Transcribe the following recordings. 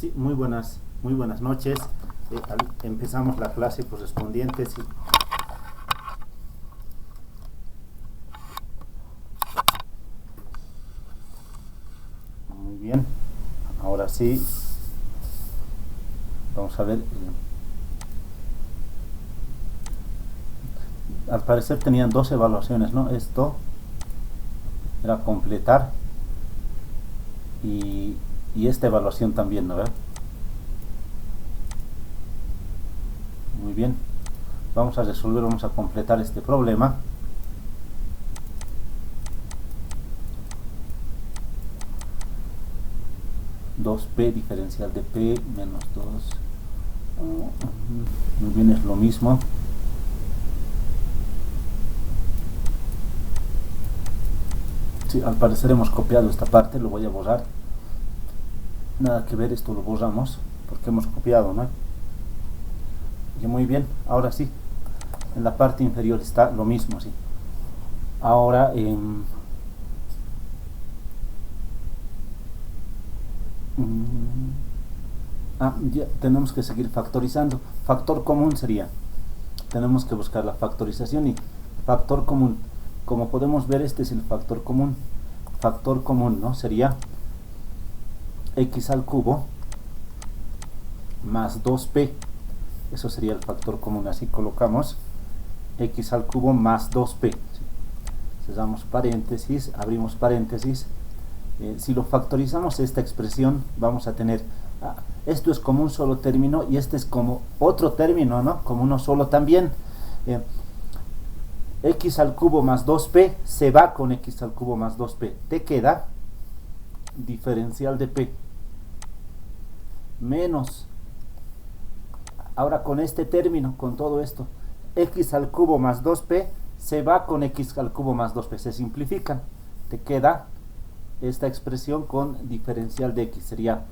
Sí, muy buenas noches. Empezamos la clase correspondiente. Sí. Muy bien. Ahora sí, vamos a ver. Al parecer tenían dos evaluaciones, ¿no? Esto era completar y esta evaluación también, ¿no? Muy bien. Vamos a completar este problema. P diferencial de P menos 2. Muy bien, es lo mismo. Sí, al parecer hemos copiado esta parte, lo voy a borrar. Nada que ver, esto lo borramos porque hemos copiado, ¿no? Y muy bien, ahora sí, en la parte inferior está lo mismo, sí. Ahora ya tenemos que seguir factorizando. Factor común sería, tenemos que buscar la factorización y factor común. Como podemos ver, este es el factor común. Factor común, ¿no? Sería x al cubo más 2p. Eso sería el factor común. Así colocamos x al cubo más 2p. Cerramos paréntesis, abrimos paréntesis. Si lo factorizamos esta expresión, vamos a tener esto es como un solo término y este es como otro término, ¿no? Como uno solo también. X al cubo más 2p se va con x al cubo más 2p. Te queda diferencial de p menos, ahora con este término, con todo esto, x al cubo más 2p se va con x al cubo más 2p, se simplifican. Te queda esta expresión con diferencial de x, sería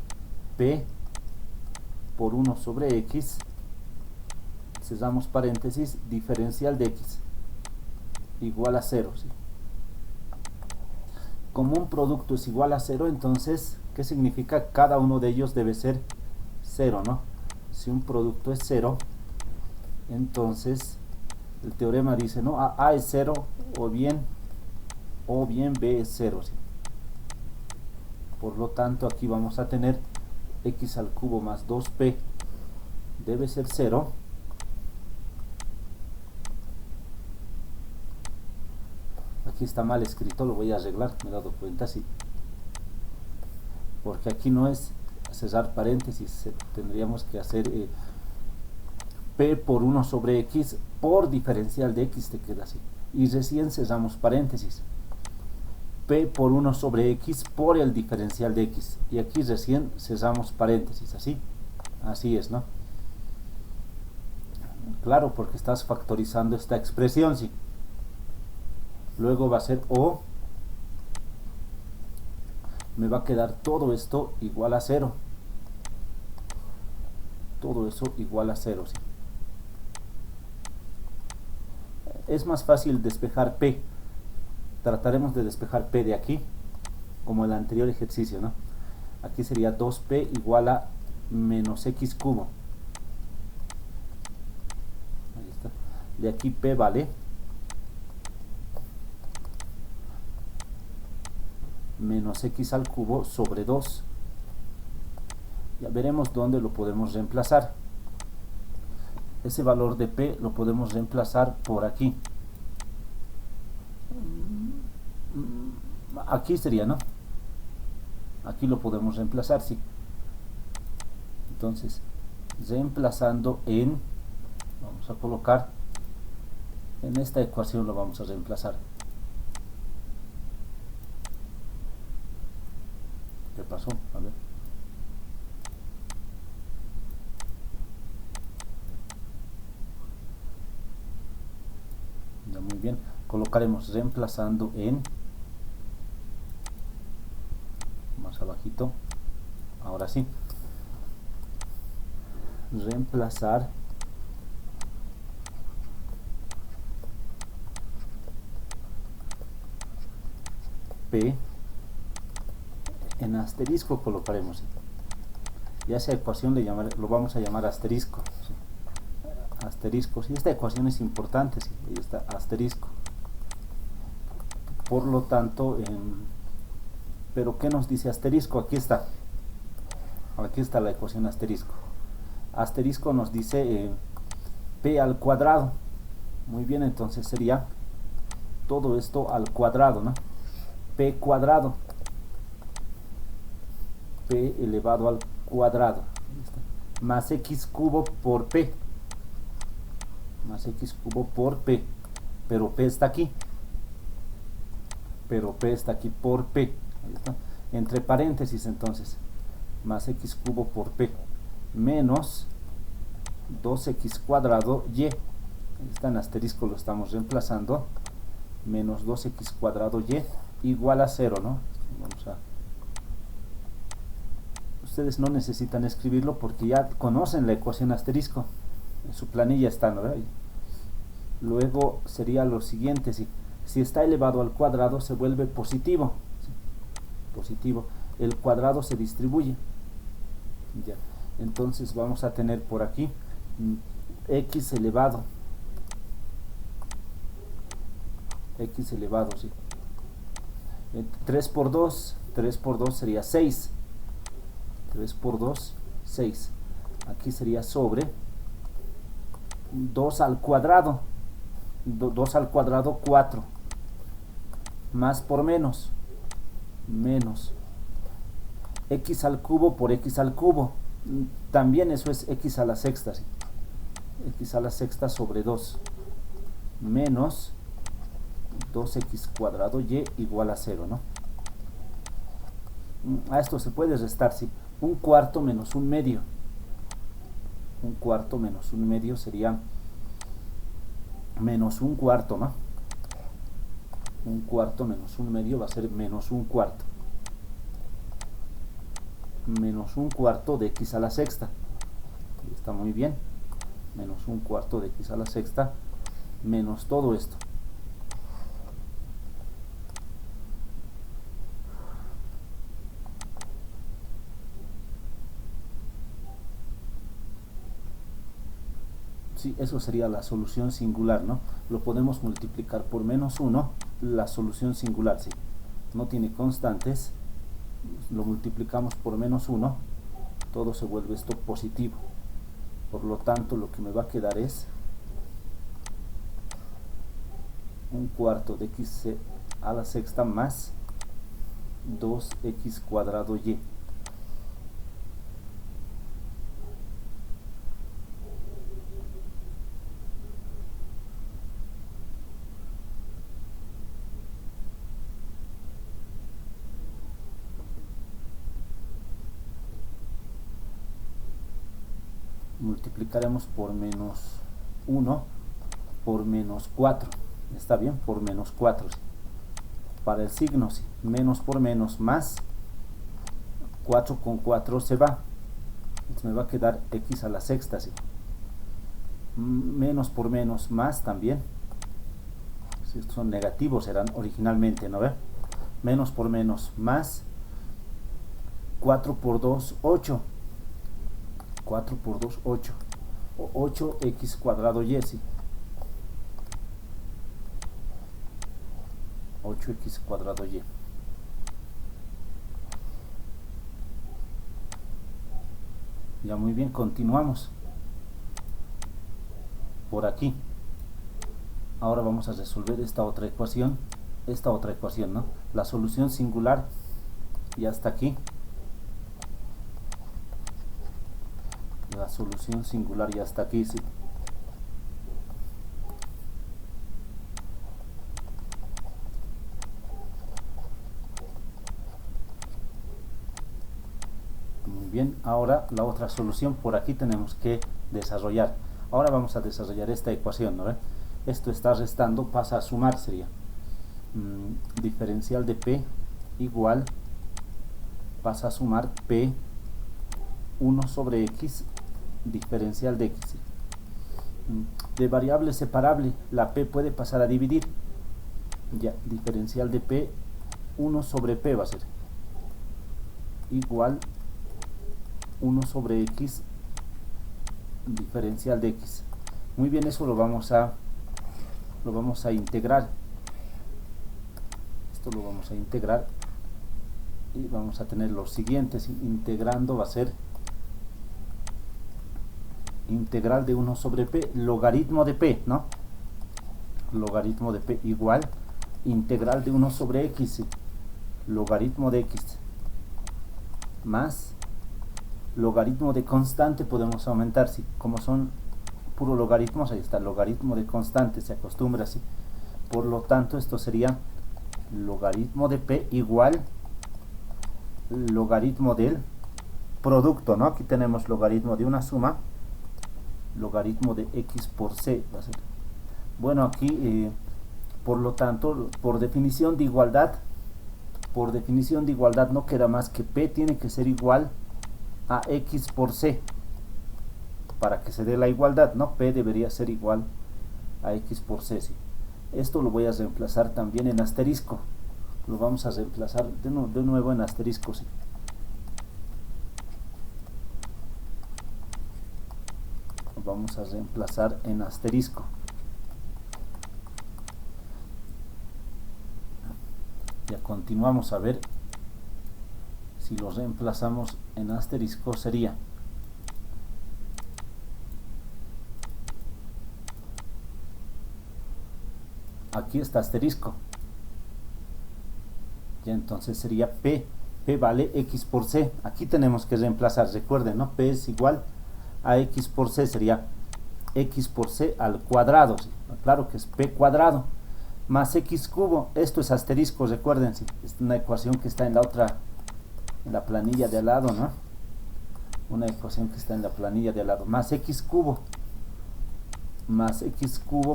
p por 1 sobre x, cerramos paréntesis, diferencial de x igual a 0, ¿sí? Como un producto es igual a 0, entonces, ¿qué significa? Cada uno de ellos debe ser 0, ¿no? Si un producto es 0, entonces el teorema dice, ¿no? A es 0 o bien B es 0, ¿sí? Por lo tanto, aquí vamos a tener x al cubo más 2p debe ser 0. Aquí está mal escrito, lo voy a arreglar, me he dado cuenta, sí. Porque aquí no es cerrar paréntesis, tendríamos que hacer p por 1 sobre x por diferencial de x, te queda así. Y recién cerramos paréntesis. P por 1 sobre x por el diferencial de x. Y aquí recién cerramos paréntesis, así. Así es, ¿no? Claro, porque estás factorizando esta expresión, sí. Luego va a ser o. Me va a quedar todo esto igual a 0. Todo eso igual a 0, sí. Es más fácil despejar P. Trataremos de despejar P de aquí, como el anterior ejercicio, ¿no? Aquí sería 2P igual a menos X cubo. Ahí está. De aquí P vale menos X al cubo sobre 2. Ya veremos dónde lo podemos reemplazar. Ese valor de P lo podemos reemplazar por aquí. Aquí sería, ¿no? Aquí lo podemos reemplazar, sí. Entonces, reemplazando en, vamos a colocar, en esta ecuación lo vamos a reemplazar. ¿Qué pasó? A ver. Ya, muy bien. Colocaremos reemplazando en, más abajito. Ahora sí. Reemplazar P en asterisco colocaremos. Y a esa ecuación lo vamos a llamar asterisco, ¿sí? Asterisco, si esta ecuación es importante, ¿sí? Ahí está, asterisco. Por lo tanto, pero ¿qué nos dice asterisco? Aquí está la ecuación asterisco. Asterisco nos dice p al cuadrado. Muy bien, entonces sería todo esto al cuadrado, ¿no? P cuadrado, p elevado al cuadrado, más x cubo por p, más x cubo por p, pero p está aquí, por p, ahí está, entre paréntesis, entonces, más x cubo por p, menos 2x cuadrado y, ahí está, en asterisco lo estamos reemplazando, menos 2x cuadrado y igual a 0, ¿no? Ustedes no necesitan escribirlo porque ya conocen la ecuación asterisco, en su planilla está, ¿no? Luego sería lo siguiente, si está elevado al cuadrado se vuelve positivo, ¿sí? Positivo, el cuadrado se distribuye, ya. Entonces vamos a tener por aquí x elevado, ¿sí? 3 por 2 sería 6, 3 por 2, 6, aquí sería sobre 2 al cuadrado, 2 al cuadrado 4, más por menos, menos, x al cubo por x al cubo, también eso es x a la sexta, ¿sí? X a la sexta sobre 2, menos 2x cuadrado y igual a 0, ¿no? A esto se puede restar, sí. Un cuarto menos un medio. Un cuarto menos un medio sería menos un cuarto, ¿no? Un cuarto menos un medio va a ser menos un cuarto. Menos un cuarto de x a la sexta. Está muy bien. Menos un cuarto de x a la sexta menos todo esto. Sí, eso sería la solución singular, ¿no? Lo podemos multiplicar por menos 1, la solución singular, sí. No tiene constantes, lo multiplicamos por menos 1, todo se vuelve esto positivo. Por lo tanto, lo que me va a quedar es un cuarto de x a la sexta más 2x cuadrado y. Multiplicaremos por menos 1 por menos 4, está bien, por menos 4, ¿sí? Para el signo, ¿sí? Menos por menos más, 4 con 4 se va, entonces me va a quedar x a la sexta, ¿sí? Menos por menos más también, si estos son negativos eran originalmente, ¿no ve? Menos por menos más, 4 por 2, 8, 4 por 2, 8, 8x cuadrado y, ¿sí? 8x cuadrado y. Ya, muy bien, continuamos por aquí. Ahora vamos a resolver esta otra ecuación, ¿no? La solución singular ya está aquí. La solución singular ya está aquí, ¿sí? Muy bien, ahora la otra solución por aquí tenemos que desarrollar. Ahora vamos a desarrollar esta ecuación, ¿no? Esto está restando, pasa a sumar, sería diferencial de p igual, pasa a sumar p 1 sobre x diferencial de x. De variable separable, la p puede pasar a dividir. Ya, diferencial de p 1 sobre p va a ser igual 1 sobre x diferencial de x. Muy bien, eso lo vamos a integrar. Esto lo vamos a integrar y vamos a tener los siguientes. Integrando va a ser integral de 1 sobre p, logaritmo de p, ¿no? Logaritmo de p igual integral de 1 sobre x, logaritmo de x, más logaritmo de constante. Podemos aumentar, si como son puro logaritmos, ahí está, logaritmo de constante, se acostumbra así. Por lo tanto, esto sería logaritmo de p igual logaritmo del producto, ¿no? Aquí tenemos logaritmo de una suma, logaritmo de x por c va a ser. Bueno, aquí por lo tanto, por definición de igualdad no queda más que p tiene que ser igual a x por c para que se dé la igualdad, ¿no? P debería ser igual a x por c, ¿sí? Esto lo voy a reemplazar también en asterisco, lo vamos a reemplazar de nuevo en asterisco, ¿sí? Lo vamos a reemplazar en asterisco. Ya continuamos a ver si lo reemplazamos en asterisco. Sería aquí está asterisco, ya entonces sería p vale x por c. Aquí tenemos que reemplazar, recuerden, ¿no? P es igual a x por c, sería x por c al cuadrado, ¿sí? Claro que es p cuadrado más x cubo. Esto es asterisco, recuerden, ¿sí? Es una ecuación que está en la otra, en la planilla de al lado, ¿no? Una ecuación que está en la planilla de al lado, más x cubo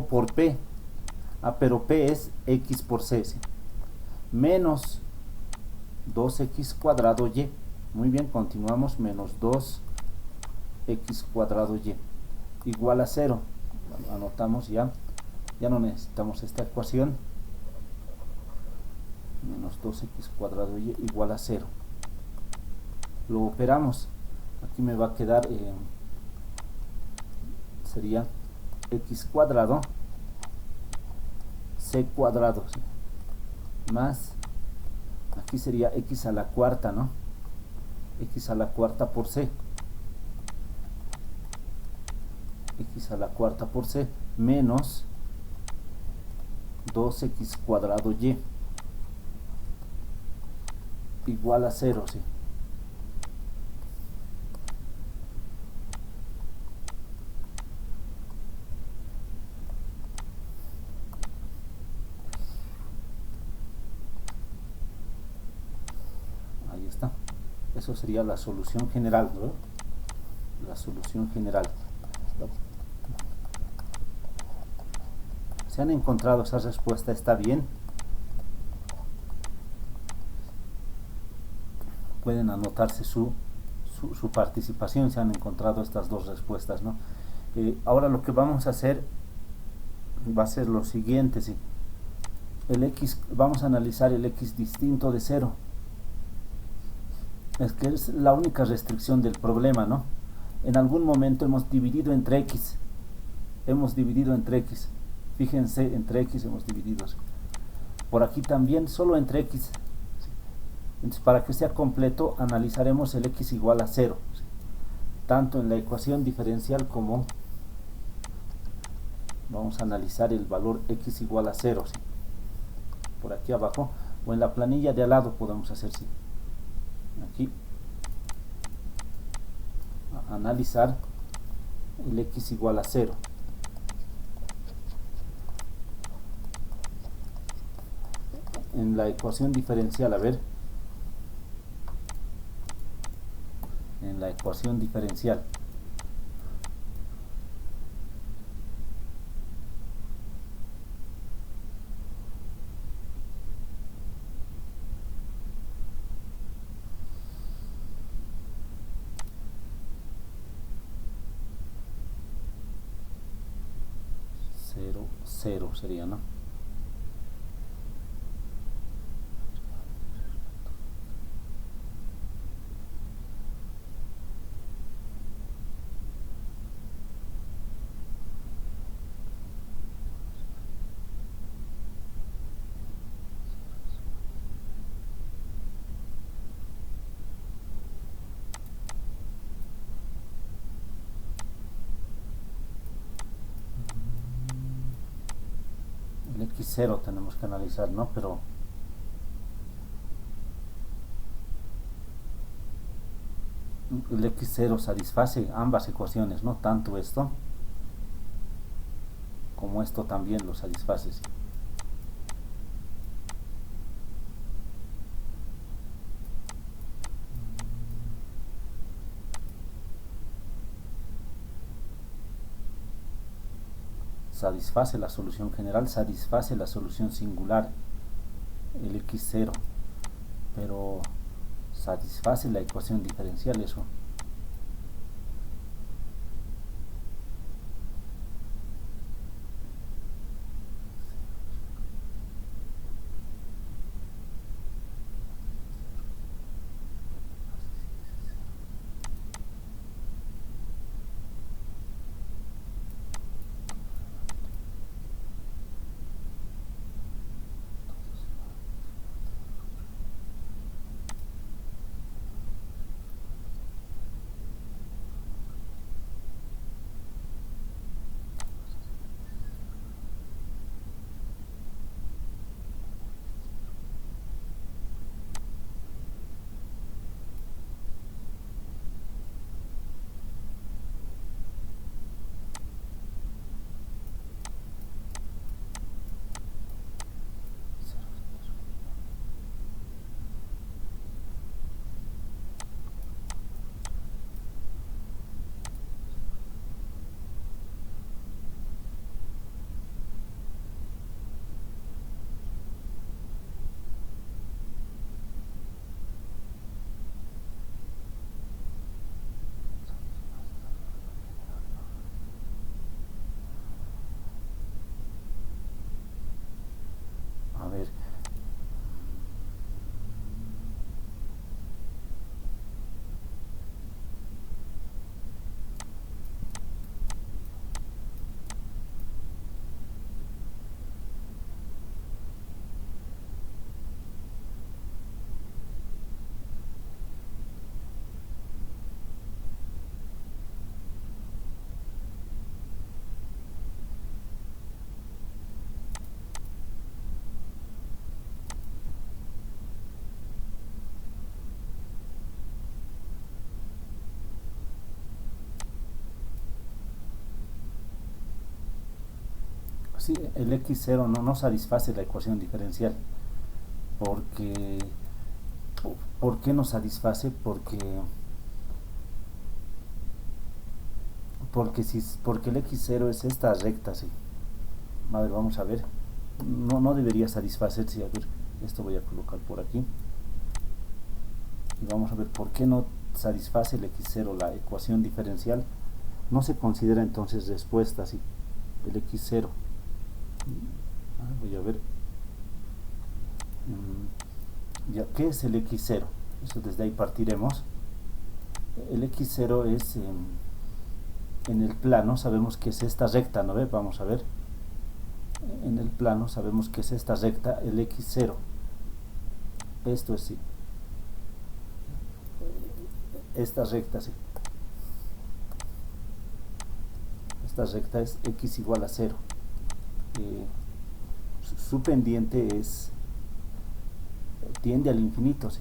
por p. Pero p es x por c, ¿sí? Menos 2x cuadrado y. Muy bien, continuamos, menos 2x cuadrado y igual a 0. Bueno, anotamos ya no necesitamos esta ecuación. Menos 2x cuadrado y igual a 0. Lo operamos. Aquí me va a quedar, sería x cuadrado c cuadrado, ¿sí? Más, aquí sería x a la cuarta, ¿no? X a la cuarta por c. X a la cuarta por c menos 2x cuadrado y igual a 0, ¿sí? Ahí está. Eso sería la solución general, ¿no? La solución general. ¿Se han encontrado esa respuesta? ¿Está bien? Pueden anotarse su participación. Se han encontrado estas dos respuestas, ¿no? Ahora lo que vamos a hacer va a ser lo siguiente, ¿sí? El x, vamos a analizar el x distinto de 0. Es que es la única restricción del problema, ¿no? En algún momento hemos dividido entre x. Fíjense, entre x hemos dividido. Por aquí también, solo entre x. Entonces, para que sea completo, analizaremos el x igual a 0. Tanto en la ecuación diferencial como vamos a analizar el valor x igual a 0. ¿Sí? Por aquí abajo, o en la planilla de al lado podemos hacer, ¿sí? Aquí, analizar el x igual a 0. En la ecuación diferencial, a ver, en la ecuación diferencial, cero sería, ¿no? x0 tenemos que analizar, ¿no? Pero el x0 satisface ambas ecuaciones, ¿no? Tanto esto como esto también lo satisface, ¿sí? Satisface la solución general, satisface la solución singular, el x0, pero satisface la ecuación diferencial eso. A ver, sí, el x0 no satisface la ecuación diferencial, porque ¿por qué no satisface? Porque el x0 es esta recta, sí. A ver, vamos a ver. No debería satisfacerse. A ver, esto voy a colocar por aquí. Y vamos a ver por qué no satisface el x0 la ecuación diferencial. No se considera entonces respuesta, sí, el x0. Voy a ver. Ya, ¿qué es el x0? Eso desde ahí partiremos. El x0 es en el plano, sabemos que es esta recta, ¿no ve? Vamos a ver. En el plano sabemos que es esta recta, el x0. Esto es sí. Esta recta, sí. Esta recta es x igual a 0. Su pendiente tiende al infinito, ¿sí?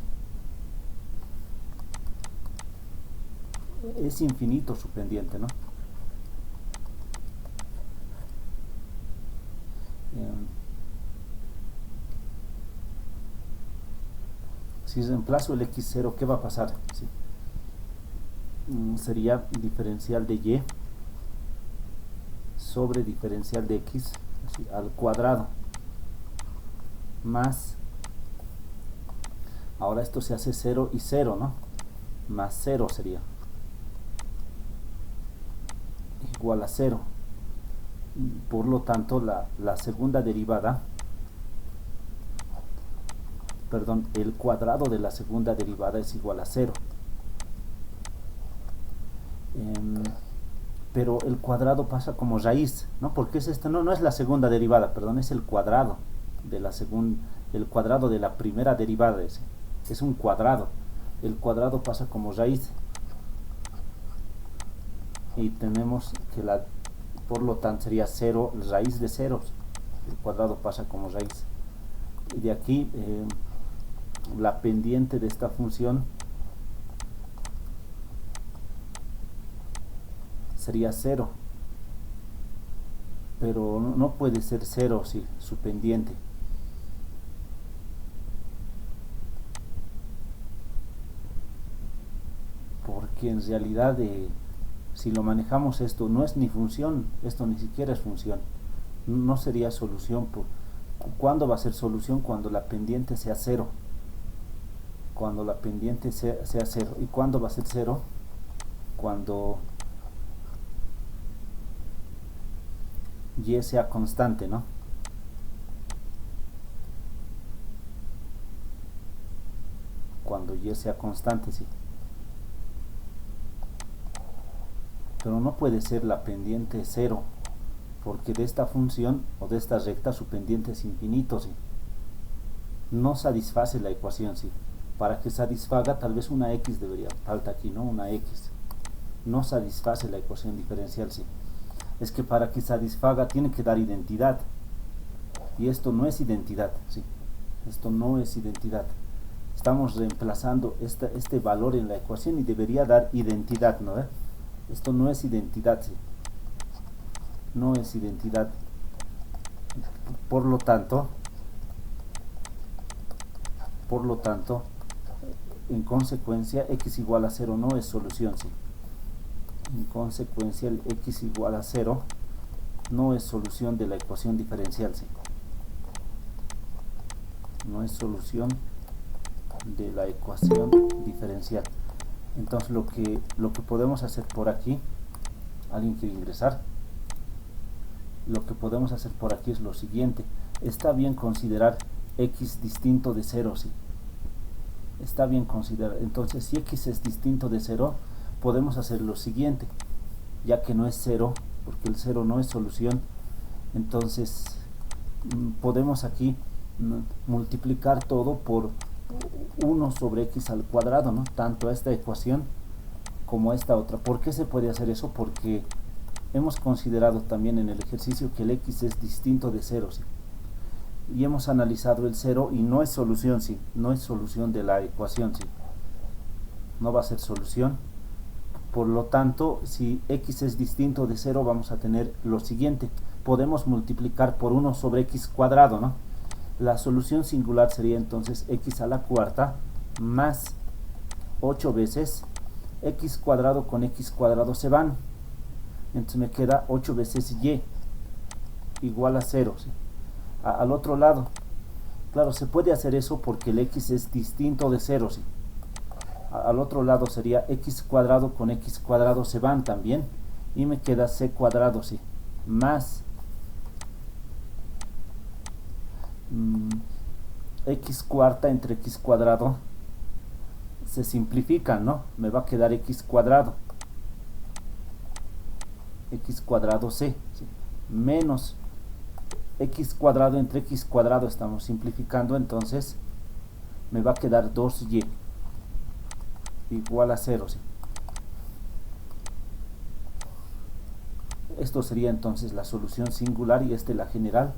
Es infinito su pendiente, ¿no? Si reemplazo el x0, ¿qué va a pasar? ¿Sí? Sería diferencial de y sobre diferencial de x, ¿sí?, al cuadrado, más, ahora esto se hace 0 y 0, ¿no? Más 0 sería igual a 0. Por lo tanto, la segunda derivada, perdón, el cuadrado de la segunda derivada es igual a 0. Pero el cuadrado pasa como raíz, ¿no? Porque es esto, no es la segunda derivada, perdón, es el cuadrado de la segunda, el cuadrado de la primera derivada, es un cuadrado. El cuadrado pasa como raíz. Y tenemos que por lo tanto sería 0 raíz de ceros. el cuadrado pasa como raíz. Y de aquí la pendiente de esta función sería 0, pero no puede ser 0 si su pendiente. Porque en realidad si lo manejamos esto no es ni función, esto ni siquiera es función, no sería solución. ¿Cuándo va a ser solución? Cuando la pendiente sea 0. Cuando la pendiente sea 0. ¿Y cuándo va a ser 0? Cuando y sea constante, ¿no? Cuando y sea constante, sí. Pero no puede ser la pendiente 0, porque de esta función o de esta recta su pendiente es infinito, sí. No satisface la ecuación, sí. Para que satisfaga, tal vez una x debería, falta aquí, ¿no? Una x. No satisface la ecuación diferencial, sí. Es que para que satisfaga tiene que dar identidad. Y esto no es identidad, sí. Esto no es identidad. Estamos reemplazando este valor en la ecuación y debería dar identidad, ¿no? Esto no es identidad, sí. No es identidad. Por lo tanto, en consecuencia, x igual a 0 no es solución, sí. En consecuencia, el x igual a 0 no es solución de la ecuación diferencial, sí. No es solución de la ecuación diferencial. Entonces lo que podemos hacer por aquí, alguien quiere ingresar, lo que podemos hacer por aquí es lo siguiente. Está bien considerar x distinto de 0, sí. Está bien considerar. Entonces si x es distinto de 0, podemos hacer lo siguiente, ya que no es 0, porque el 0 no es solución. Entonces podemos aquí multiplicar todo por 1 sobre x al cuadrado, ¿no? Tanto esta ecuación como esta otra. ¿Por qué se puede hacer eso? Porque hemos considerado también en el ejercicio que el x es distinto de 0, ¿sí? Y hemos analizado el 0 y no es solución, ¿sí? No es solución de la ecuación, ¿sí? No va a ser solución. Por lo tanto, si x es distinto de 0, vamos a tener lo siguiente. Podemos multiplicar por 1 sobre x cuadrado, ¿no? La solución singular sería entonces x a la cuarta más 8 veces x cuadrado con x cuadrado se van. Entonces me queda 8 veces y igual a 0, ¿sí? Al otro lado, claro, se puede hacer eso porque el x es distinto de 0, ¿sí? Al otro lado sería x cuadrado con x cuadrado se van también y me queda c cuadrado, ¿sí? Más x cuarta entre x cuadrado se simplifican, ¿no? Me va a quedar x cuadrado c, ¿sí? Menos x cuadrado entre x cuadrado, estamos simplificando, entonces me va a quedar 2y igual a 0, ¿sí? Esto sería entonces la solución singular y la general,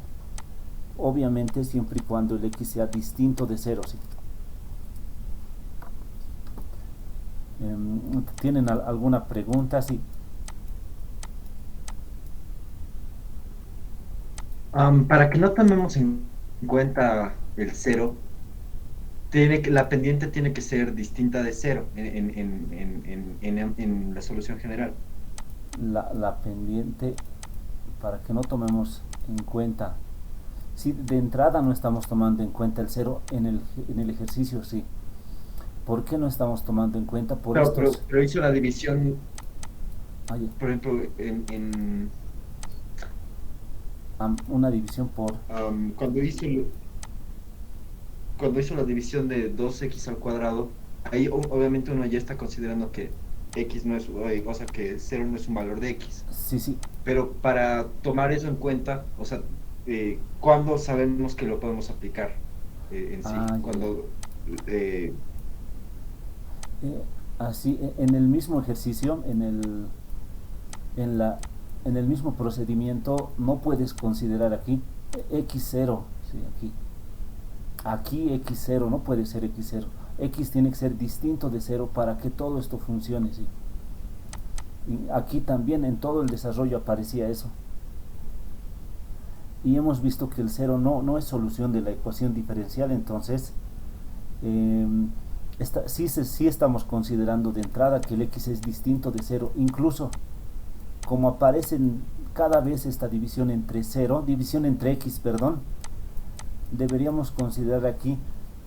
obviamente siempre y cuando el x sea distinto de 0, ¿sí? ¿Tienen alguna pregunta? Sí. Para que no tomemos en cuenta el 0, la pendiente tiene que ser distinta de 0 en la solución general. La pendiente, para que no tomemos en cuenta, si de entrada no estamos tomando en cuenta el 0 en el ejercicio, sí. ¿Por qué no estamos tomando en cuenta? Por Claro, estos... pero hizo la división, Ay, por ejemplo, una división por... cuando hizo la división de 2x al cuadrado, ahí obviamente uno ya está considerando que x no es, o sea, que 0 no es un valor de x. Sí, sí. Pero para tomar eso en cuenta, o sea, ¿cuándo sabemos que lo podemos aplicar en sí? Ya. Cuando, eh, Así, en el mismo ejercicio, en el mismo procedimiento, no puedes considerar aquí. x0, ¿sí? Aquí x0 no puede ser x0. X tiene que ser distinto de 0 para que todo esto funcione, ¿sí? Y aquí también en todo el desarrollo aparecía eso. Y hemos visto que el 0 no es solución de la ecuación diferencial, entonces sí estamos considerando de entrada que el x es distinto de 0, incluso como aparece cada vez esta división entre x, perdón, deberíamos considerar aquí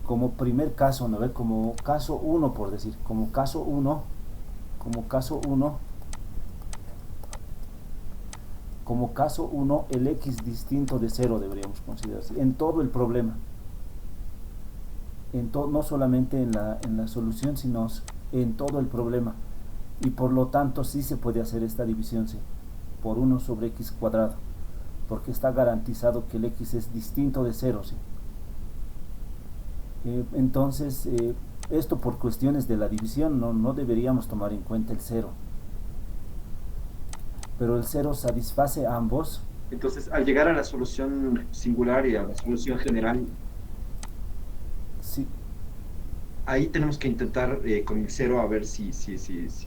como primer caso, ¿no ve? Como caso 1, por decir, como caso 1, el x distinto de 0 deberíamos considerar en todo el problema, no solamente en la solución, sino en todo el problema. Y por lo tanto sí se puede hacer esta división, ¿sí? Por 1 sobre x cuadrado, porque está garantizado que el x es distinto de 0, ¿sí? Entonces esto por cuestiones de la división no deberíamos tomar en cuenta el 0, pero el 0 satisface a ambos. Entonces, al llegar a la solución singular y a la solución general, Sí, ahí tenemos que intentar con el cero a ver si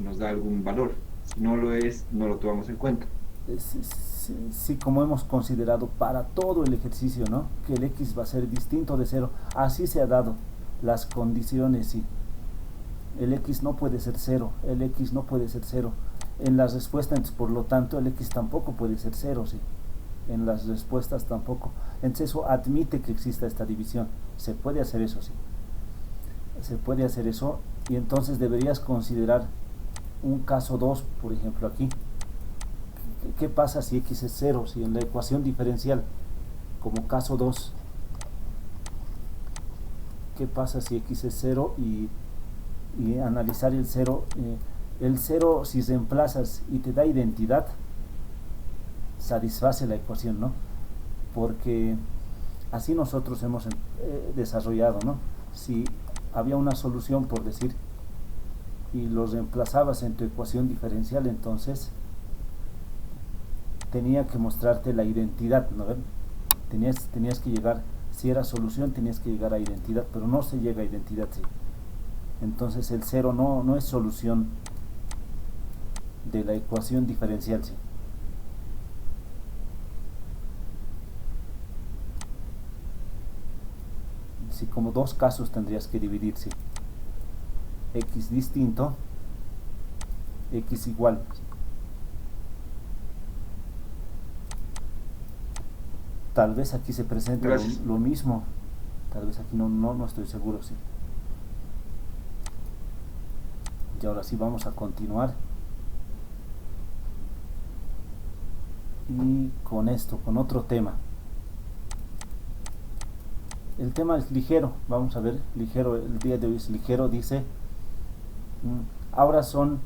nos da algún valor. Si no lo es, no lo tomamos en cuenta. sí, como hemos considerado para todo el ejercicio, ¿no? Que el x va a ser distinto de 0, así se ha dado las condiciones, sí. El x no puede ser 0, el x no puede ser 0 en las respuestas, por lo tanto el x tampoco puede ser 0, sí. En las respuestas tampoco. Entonces eso admite que exista esta división. Se puede hacer eso, sí. Se puede hacer eso, y entonces deberías considerar un caso 2, por ejemplo, aquí. ¿Qué pasa si x es 0? Si en la ecuación diferencial, como caso 2, ¿qué pasa si x es 0? Y analizar el 0. El 0, si reemplazas y te da identidad, satisface la ecuación, ¿no? Porque así nosotros hemos desarrollado, ¿no? Si había una solución, por decir, y lo reemplazabas en tu ecuación diferencial, entonces tenía que mostrarte la identidad, ¿no? Tenías que llegar, si era solución, tenías que llegar a identidad, pero no se llega a identidad, ¿sí? Entonces el 0 no es solución de la ecuación diferencial, ¿sí? Sí, como dos casos tendrías que dividir, ¿sí? X distinto, X igual, ¿sí? Tal vez aquí se presenta lo mismo, tal vez aquí no estoy seguro, ¿sí? Y ahora sí vamos a continuar. Y con esto, con otro tema. El tema es ligero, vamos a ver, ligero, el día de hoy es ligero, dice. Ahora son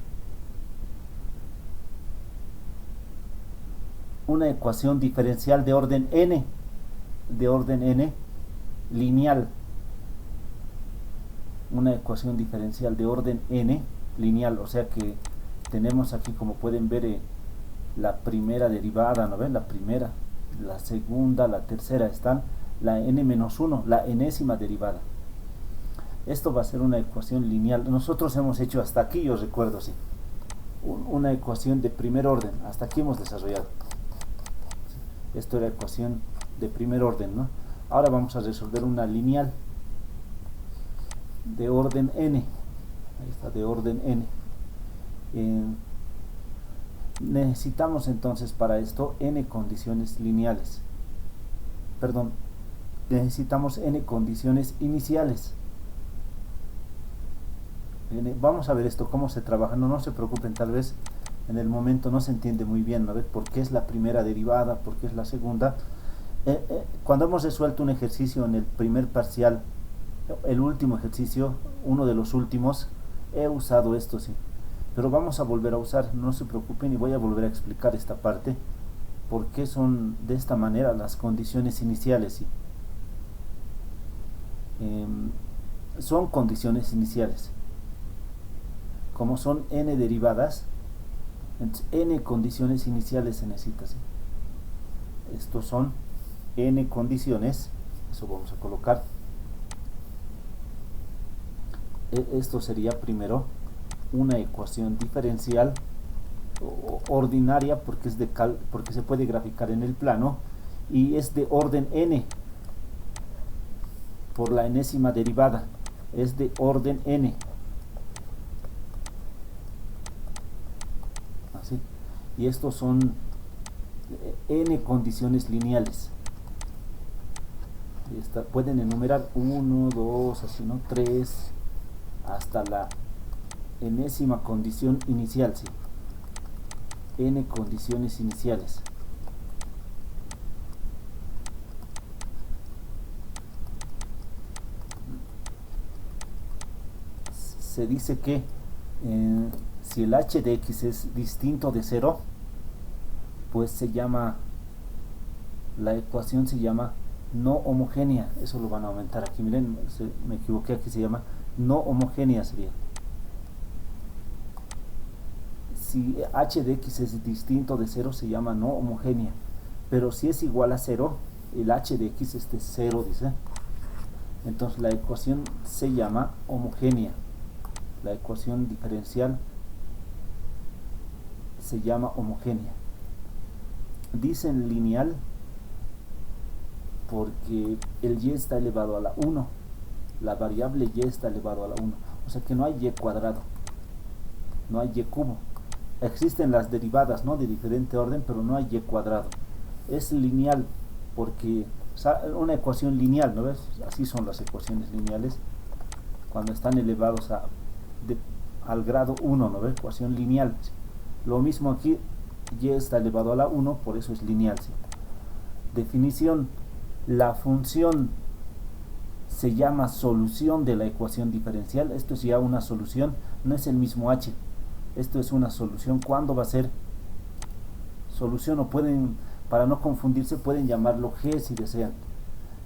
una ecuación diferencial de orden n, lineal. Una ecuación diferencial de orden n, lineal, o sea que tenemos aquí, como pueden ver, la primera derivada, ¿no ven? La primera, la segunda, la tercera están, la n-1, la enésima derivada. Esto va a ser una ecuación lineal. Nosotros hemos hecho hasta aquí, yo recuerdo, sí, una ecuación de primer orden, hasta aquí hemos desarrollado. Esto era ecuación de primer orden, ¿no? Ahora vamos a resolver una lineal de orden n. Ahí está, de orden n. Necesitamos entonces para esto n condiciones lineales. Perdón, necesitamos n condiciones iniciales. Vamos a ver esto, cómo se trabaja. No se preocupen, tal vez en el momento no se entiende muy bien, ¿no? ¿Por qué es la primera derivada? ¿Por qué es la segunda? Cuando hemos resuelto un ejercicio en el primer parcial, el último ejercicio, uno de los últimos, he usado esto, sí. Pero vamos a volver a usar, no se preocupen, y voy a volver a explicar esta parte, por qué son de esta manera las condiciones iniciales, sí. Son condiciones iniciales. Como son n derivadas, entonces n condiciones iniciales se necesitan, ¿sí? Estos son n condiciones, eso vamos a colocar. Esto sería primero una ecuación diferencial ordinaria porque es porque se puede graficar en el plano y es de orden n por la enésima derivada, es de orden n. Así. Y estos son n condiciones lineales. Pueden enumerar 1, 2, así, ¿no? 3 hasta la enésima condición inicial, ¿sí? N condiciones iniciales. Se dice que si el h de x es distinto de 0, pues se llama, la ecuación se llama no homogénea. Eso lo van a aumentar aquí, miren, me equivoqué, aquí se llama no homogénea sería. Si h de x es distinto de 0 se llama no homogénea, pero si es igual a 0, el h de x es de 0, dice, entonces la ecuación se llama homogénea. La ecuación diferencial se llama homogénea. Dicen lineal porque el y está elevado a la 1, la variable y está elevado a la 1, o sea que no hay y cuadrado, no hay y cubo. Existen las derivadas, ¿no?, de diferente orden, pero no hay y cuadrado. Es lineal porque una ecuación lineal, ¿no ves? Así son las ecuaciones lineales cuando están elevados al grado 1, ¿no ves? Ecuación lineal. Lo mismo aquí, y está elevado a la 1, por eso es lineal, ¿sí? Definición: la función se llama solución de la ecuación diferencial. Esto es ya una solución, no es el mismo h. Esto es una solución. ¿Cuándo va a ser solución? O pueden, para no confundirse, pueden llamarlo g si desean.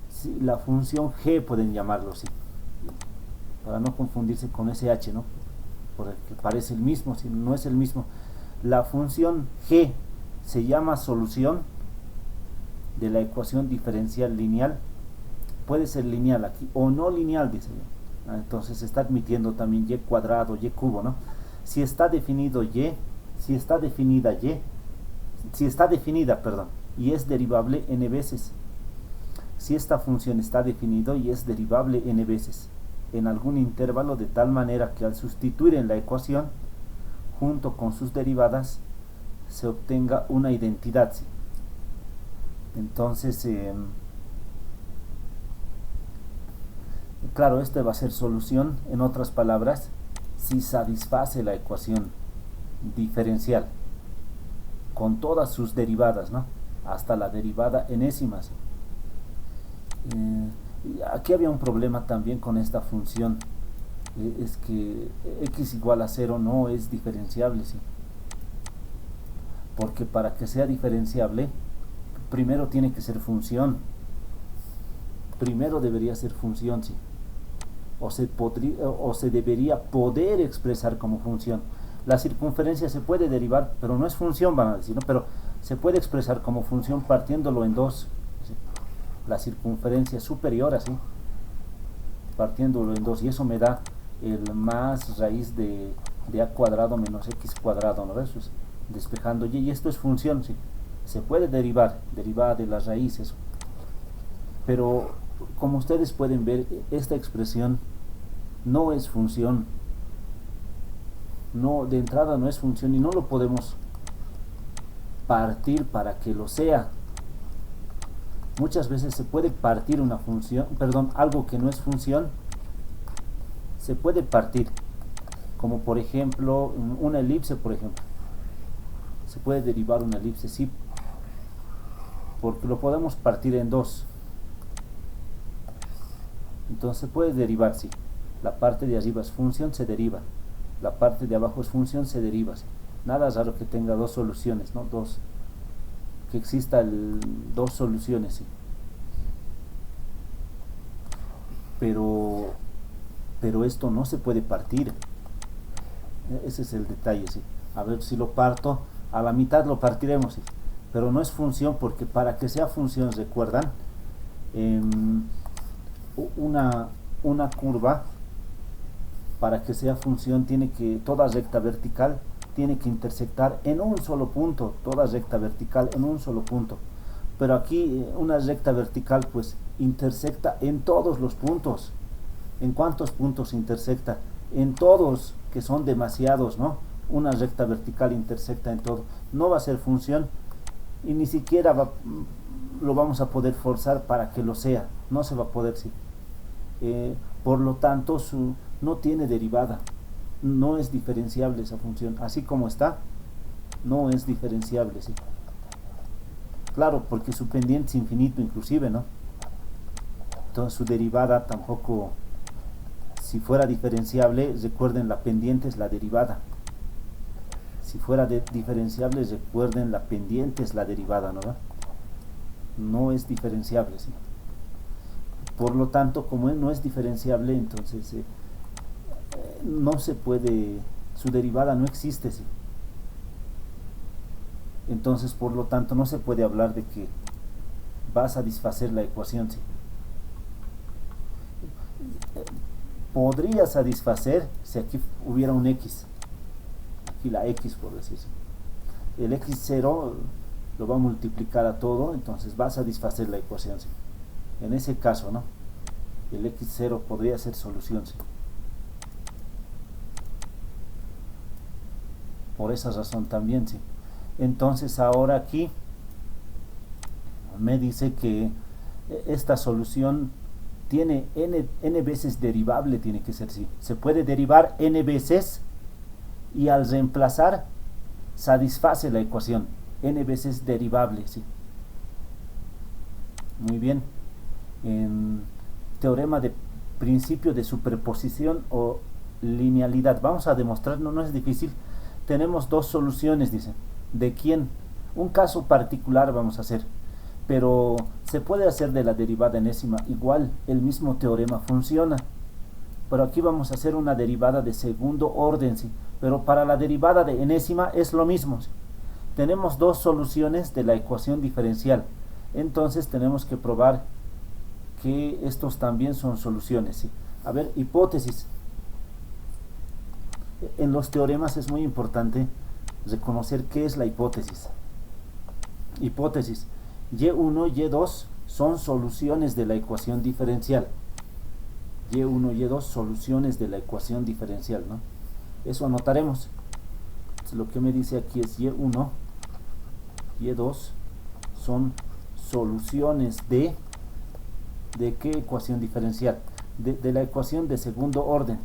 Si, la función g pueden llamarlo, sí, para no confundirse con ese h, ¿no?, porque parece el mismo, si no es el mismo. La función g se llama solución de la ecuación diferencial lineal. Puede ser lineal aquí o no lineal, dice. Entonces se está admitiendo también y cuadrado, y cubo, ¿no? Si está definido y, si está definida y, si está definida, perdón, y es derivable n veces. Si esta función está definido y es derivable n veces en algún intervalo, de tal manera que al sustituir en la ecuación junto con sus derivadas se obtenga una identidad, ¿sí? Entonces claro, esta va a ser solución, en otras palabras, si satisface la ecuación diferencial con todas sus derivadas, ¿no?, hasta la derivada enésima, ¿sí? Aquí había un problema también con esta función, es que x igual a 0 no es diferenciable, ¿sí? Porque para que sea diferenciable primero tiene que ser función, primero debería ser función, ¿sí? O se debería poder expresar como función. La circunferencia se puede derivar, pero no es función, van a decir, ¿no? Pero se puede expresar como función partiéndolo en dos, ¿sí? La circunferencia superior, así, partiéndolo en dos, y eso me da el más raíz de a cuadrado menos x cuadrado, ¿no ves? Pues, despejando y esto es función, ¿sí? Se puede derivar, derivada de las raíces, pero como ustedes pueden ver, esta expresión no es función, no, de entrada no es función, y no lo podemos partir para que lo sea. Muchas veces se puede partir una función, perdón, algo que no es función, se puede partir, como por ejemplo una elipse, por ejemplo. Se puede derivar una elipse, sí, porque lo podemos partir en dos. Entonces se puede derivar, sí. La parte de arriba es función, se deriva. La parte de abajo es función, se deriva, ¿sí? Nada raro que tenga dos soluciones, ¿no? Que exista dos soluciones, ¿sí? Pero esto no se puede partir. Ese es el detalle, ¿sí? A ver si lo parto, a la mitad lo partiremos, ¿sí? pero no es función, porque para que sea función, recuerdan, em, una, una curva, para que sea función, tiene que, toda recta vertical tiene que intersectar en un solo punto, toda recta vertical en un solo punto. Pero aquí una recta vertical pues intersecta en todos los puntos. ¿En cuántos puntos intersecta? En todos, que son demasiados, ¿no? Una recta vertical intersecta en todo. No va a ser función y ni siquiera lo vamos a poder forzar para que lo sea. No se va a poder, sí. Por lo tanto, no tiene derivada. No es diferenciable esa función. Así como está, no es diferenciable, sí. Claro, porque su pendiente es infinito inclusive, ¿no? Entonces su derivada tampoco, si fuera diferenciable, recuerden, la pendiente es la derivada. Si fuera diferenciable, recuerden, la pendiente es la derivada, ¿no? No es diferenciable, ¿sí? Por lo tanto, como no es diferenciable, entonces no se puede, su derivada no existe, ¿sí? Entonces, por lo tanto, no se puede hablar de que va a satisfacer la ecuación, ¿sí? Podría satisfacer si aquí hubiera un x, aquí la x, por decirlo. El x0 lo va a multiplicar a todo, entonces va a satisfacer la ecuación, ¿sí? En ese caso, ¿no? El x0 podría ser solución, ¿sí? Por esa razón también, ¿sí? Entonces ahora aquí me dice que esta solución tiene n veces derivable, tiene que ser, sí. Se puede derivar n veces y al reemplazar satisface la ecuación. N veces derivable, sí. Muy bien. En teorema de principio de superposición o linealidad. Vamos a demostrar, no es difícil. Tenemos dos soluciones, dicen. ¿De quién? Un caso particular vamos a hacer. Pero se puede hacer de la derivada enésima. Igual, el mismo teorema funciona. Pero aquí vamos a hacer una derivada de segundo orden, ¿sí? Pero para la derivada de enésima es lo mismo, ¿sí? Tenemos dos soluciones de la ecuación diferencial. Entonces tenemos que probar que estos también son soluciones, ¿sí? A ver, hipótesis. En los teoremas es muy importante reconocer qué es la hipótesis. Hipótesis. Y1, Y2 son soluciones de la ecuación diferencial. Y1, Y2 soluciones de la ecuación diferencial, ¿no? Eso anotaremos. Entonces, lo que me dice aquí es Y1, Y2 son soluciones de qué ecuación diferencial, de la ecuación de segundo orden,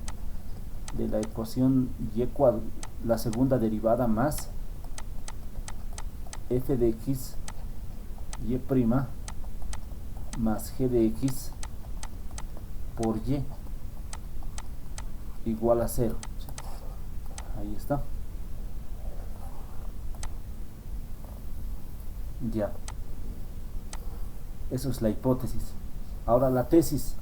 de la ecuación y la segunda derivada más f de x y' más g de x por y igual a 0. Ahí está. Ya. Eso es la hipótesis. Ahora la tesis.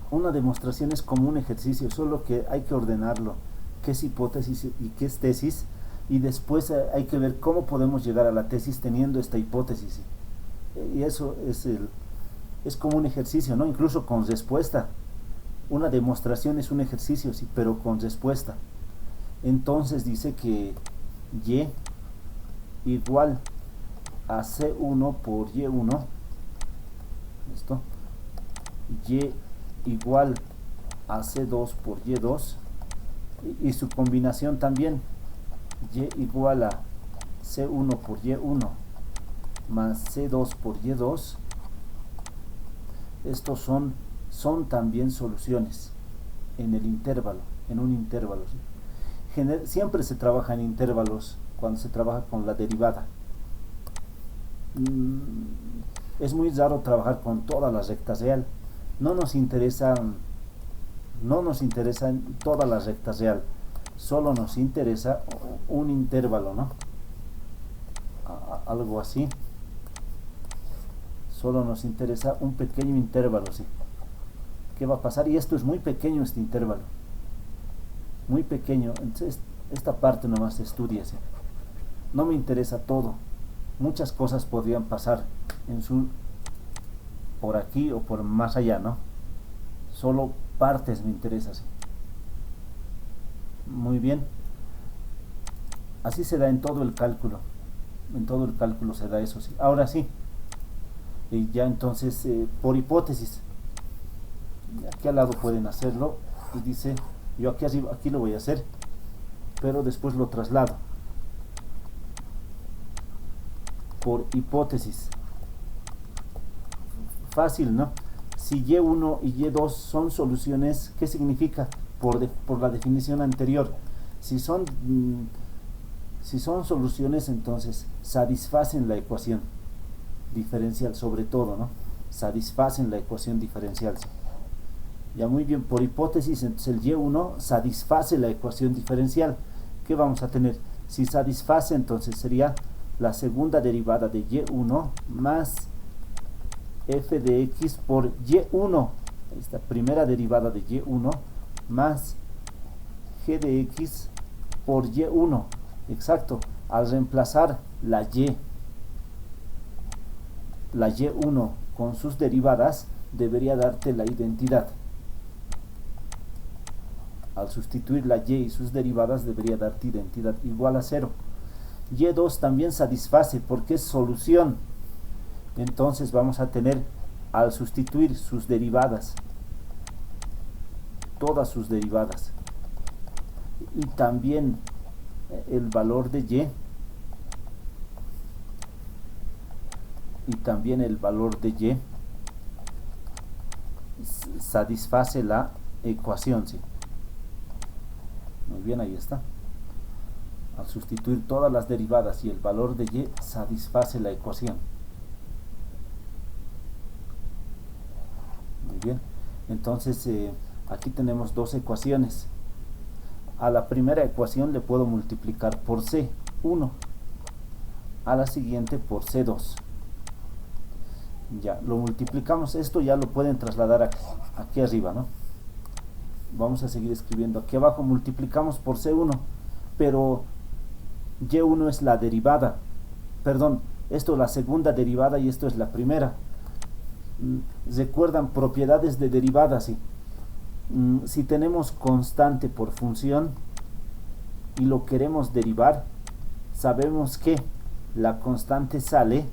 Una demostración es como un ejercicio, solo que hay que ordenarlo. ¿Qué es hipótesis y qué es tesis? Y después hay que ver cómo podemos llegar a la tesis teniendo esta hipótesis. Y eso es como un ejercicio, ¿no? Incluso con respuesta. Una demostración es un ejercicio, sí, pero con respuesta. Entonces dice que y igual a C1 por Y1, ¿listo? Y igual a C2 por Y2 y su combinación también, y igual a C1 por Y1 más C2 por Y2. Estos son también soluciones en el intervalo, en un intervalo, ¿sí? Siempre se trabaja en intervalos cuando se trabaja con la derivada. Es muy raro trabajar con todas las rectas real. No nos interesan todas las rectas real, solo nos interesa un intervalo, ¿no? Algo así. Solo nos interesa un pequeño intervalo, ¿sí? ¿Qué va a pasar? Y esto es muy pequeño, este intervalo. Muy pequeño. Entonces, esta parte nomás estudiese. No me interesa todo. Muchas cosas podrían pasar por aquí o por más allá, ¿no? Solo partes me interesan. Muy bien. Así se da en todo el cálculo. En todo el cálculo se da eso, sí. Ahora sí. Y ya entonces, por hipótesis, aquí al lado pueden hacerlo. Y dice, yo aquí arriba, aquí lo voy a hacer, pero después lo traslado. Por hipótesis. Fácil, ¿no? Si Y1 y Y2 son soluciones, ¿qué significa? Por la definición anterior. Si son soluciones, entonces satisfacen la ecuación diferencial, sobre todo, ¿no? Satisfacen la ecuación diferencial. Ya, muy bien, por hipótesis, entonces el Y1 satisface la ecuación diferencial. ¿Qué vamos a tener? Si satisface, entonces sería la segunda derivada de Y1 más f de x por Y1. Esta primera derivada de Y1 más g de x por Y1. Exacto. Al reemplazar la Y1 con sus derivadas, debería darte la identidad. Al sustituir la Y y sus derivadas, debería darte identidad igual a 0. Y2 también satisface porque es solución. Entonces vamos a tener, al sustituir sus derivadas, todas sus derivadas, y también el valor de Y, satisface la ecuación, ¿sí? Muy bien, ahí está. Al sustituir todas las derivadas y el valor de Y, satisface la ecuación. Muy bien. Entonces, aquí tenemos dos ecuaciones. A la primera ecuación le puedo multiplicar por C1. A la siguiente por C2. Ya, lo multiplicamos. Esto ya lo pueden trasladar aquí arriba, ¿no? Vamos a seguir escribiendo. Aquí abajo multiplicamos por C1. Pero Y1 es la derivada. Perdón, esto es la segunda derivada y esto es la primera. ¿Recuerdan propiedades de derivadas? ¿Sí? Si tenemos constante por función y lo queremos derivar, sabemos que la constante sale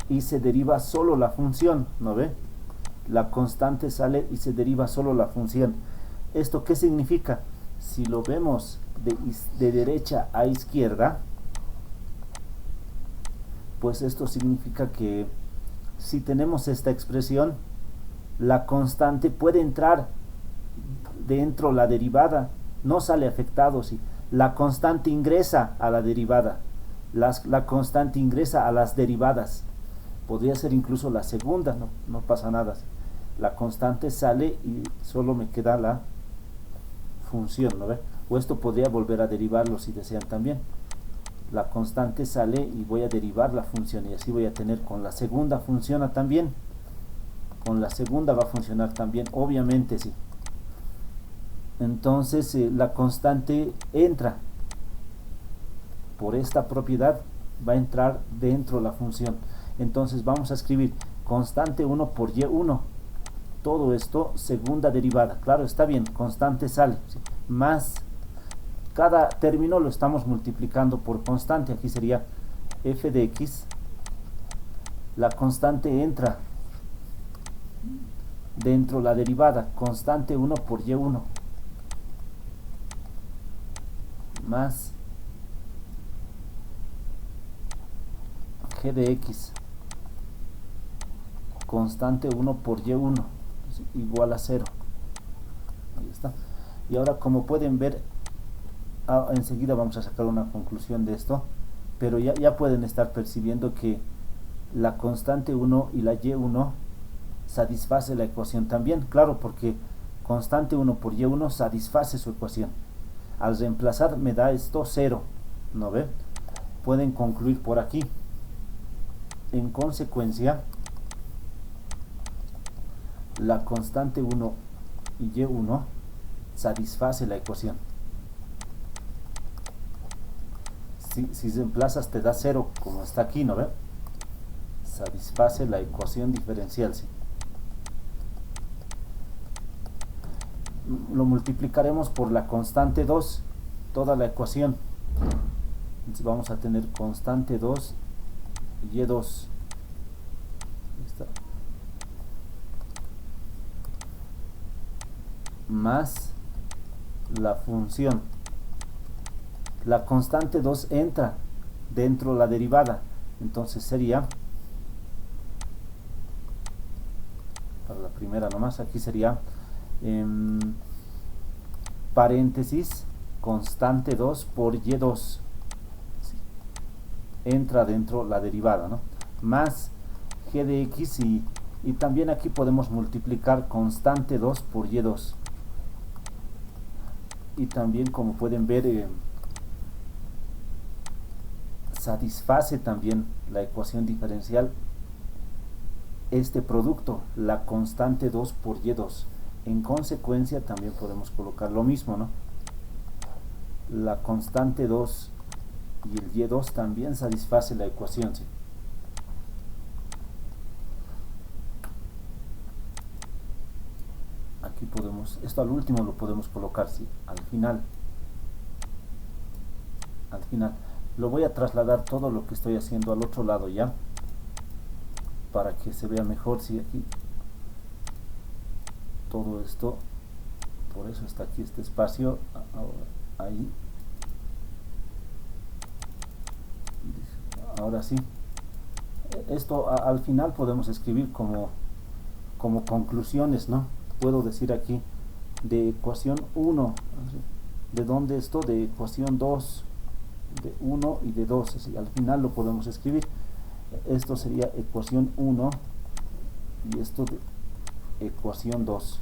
y se deriva solo la función, ¿no ve? La constante sale y se deriva solo la función. ¿Esto qué significa? Si lo vemos de derecha a izquierda, pues esto significa que si tenemos esta expresión, la constante puede entrar dentro de la derivada, no sale afectado. Si la constante ingresa a la derivada, la constante ingresa a las derivadas, podría ser incluso la segunda, no pasa nada. La constante sale y solo me queda la función, ¿no ve? O esto podría volver a derivarlo si desean también. La constante sale y voy a derivar la función y así voy a tener con la segunda funciona también. Con la segunda va a funcionar también, obviamente sí. Entonces la constante entra por esta propiedad, va a entrar dentro de la función. Entonces vamos a escribir constante 1 por Y1. Todo esto segunda derivada. Claro, está bien, constante sale, ¿sí? Más cada término lo estamos multiplicando por constante. Aquí sería f de x. La constante entra dentro de la derivada. Constante 1 por Y1. Más g de x. Constante 1 por Y1. Igual a 0. Ahí está. Y ahora, como pueden ver, enseguida vamos a sacar una conclusión de esto, pero ya pueden estar percibiendo que la constante 1 y la Y1 satisface la ecuación también, claro, porque constante 1 por Y1 satisface su ecuación. Al reemplazar me da esto 0, ¿no ve? Pueden concluir por aquí. En consecuencia, la constante 1 y Y1 satisface la ecuación. si reemplazas te da 0, como está aquí, ¿no ve? Satisface la ecuación diferencial, ¿sí? Lo multiplicaremos por la constante 2, toda la ecuación. Entonces vamos a tener constante 2 y2. Más la función. La constante 2 entra dentro de la derivada. Entonces sería, para la primera nomás, aquí sería paréntesis constante 2 por y2. Sí. Entra dentro la derivada, ¿no? Más g de x y también aquí podemos multiplicar constante 2 por y2. Y también, como pueden ver, satisface también la ecuación diferencial este producto, la constante 2 por y2. En consecuencia también podemos colocar lo mismo, ¿no? La constante 2 y el y2 también satisface la ecuación, ¿sí? Aquí podemos, esto al último lo podemos colocar, ¿sí? Al final lo voy a trasladar todo lo que estoy haciendo al otro lado ya, para que se vea mejor, ¿sí? Aquí todo esto, por eso está aquí este espacio, ahí, ahora sí. Esto al final podemos escribir como conclusiones, ¿no? Puedo decir aquí de ecuación 1, de dónde esto, de ecuación 2, de 1 y de 2, así, al final lo podemos escribir. Esto sería ecuación 1 y esto de ecuación 2.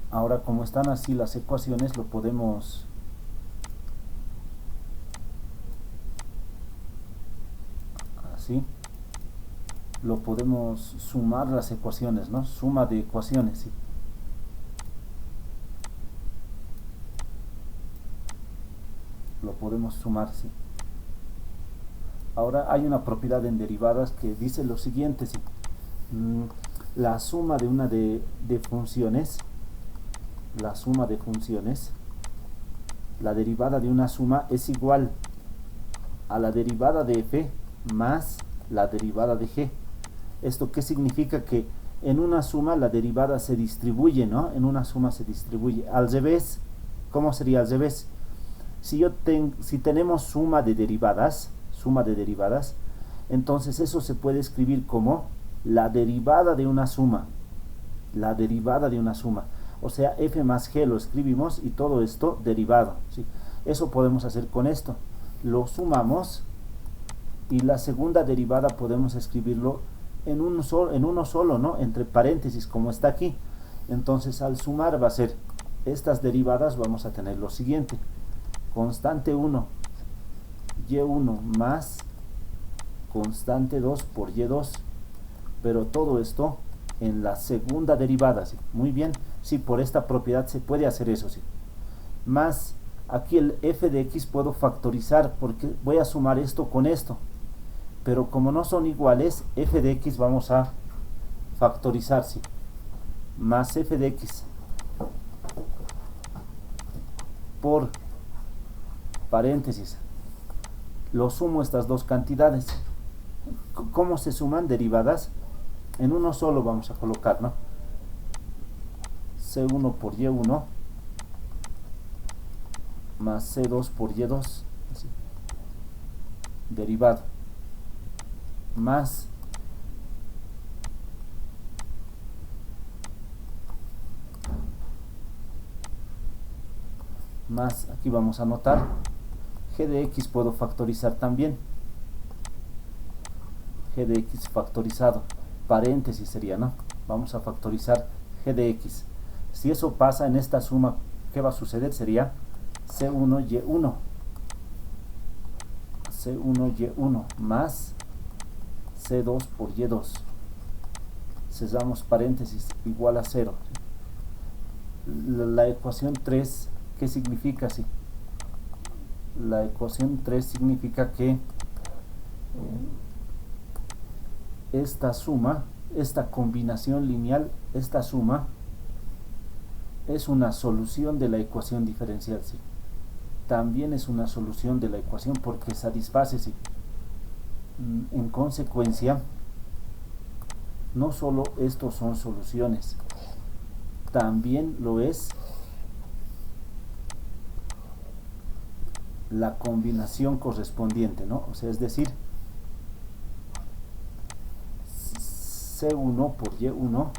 Ahora, como están así las ecuaciones, lo podemos así, lo podemos sumar las ecuaciones, ¿no? Suma de ecuaciones, ¿sí? Lo podemos sumar, ¿sí? Ahora hay una propiedad en derivadas que dice lo siguiente, ¿sí? La suma de una de funciones, la suma de funciones, la derivada de una suma es igual a la derivada de f más la derivada de g. ¿Esto qué significa? Que en una suma la derivada se distribuye, ¿no? En una suma se distribuye. Al revés, ¿cómo sería al revés? Si tenemos suma de derivadas, entonces eso se puede escribir como la derivada de una suma. La derivada de una suma. O sea, f más g lo escribimos y todo esto derivado, ¿sí? Eso podemos hacer con esto. Lo sumamos y la segunda derivada podemos escribirlo en uno solo, ¿no? Entre paréntesis, como está aquí. Entonces, al sumar va a ser estas derivadas, vamos a tener lo siguiente. Constante 1, y1 más constante 2 por y2. Pero todo esto en la segunda derivada, ¿sí? Muy bien, sí, por esta propiedad se puede hacer eso, sí. Más, aquí el f de x puedo factorizar porque voy a sumar esto con esto. Pero como no son iguales, f de x vamos a factorizar, ¿sí? Más f de x por paréntesis. Lo sumo estas dos cantidades. ¿Cómo se suman derivadas? En uno solo vamos a colocar, ¿no? C1 por Y1 más C2 por Y2, así. Derivado. Más aquí vamos a anotar g de x, puedo factorizar también g de x factorizado, paréntesis sería, ¿no? Vamos a factorizar g de x. Si eso pasa en esta suma, ¿qué va a suceder? Sería C1Y1 más C2 por Y2. Cerramos paréntesis, igual a 0. La ecuación 3, ¿qué significa? Sí. la ecuación 3 significa que esta suma, esta combinación lineal, esta suma es una solución de la ecuación diferencial, ¿sí? También es una solución de la ecuación porque satisface, ¿sí? En consecuencia, no solo estos son soluciones, también lo es la combinación correspondiente, ¿no? O sea, es decir, C1 por Y1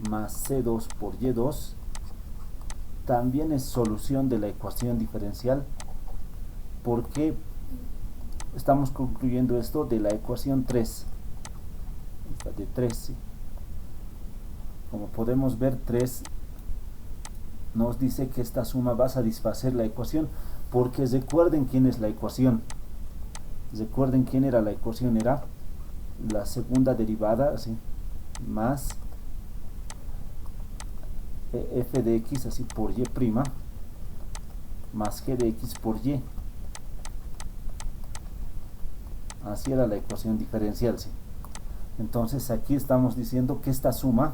más C2 por Y2 también es solución de la ecuación diferencial, porque estamos concluyendo esto de la ecuación 3, esta de 3, ¿sí? Como podemos ver, 3 nos dice que esta suma va a satisfacer la ecuación, porque recuerden quién es la ecuación. Recuerden quién era la ecuación, era la segunda derivada, ¿sí? Más f de x así por y prima más g de x por y. Así era la ecuación diferencial, ¿sí? Entonces aquí estamos diciendo que esta suma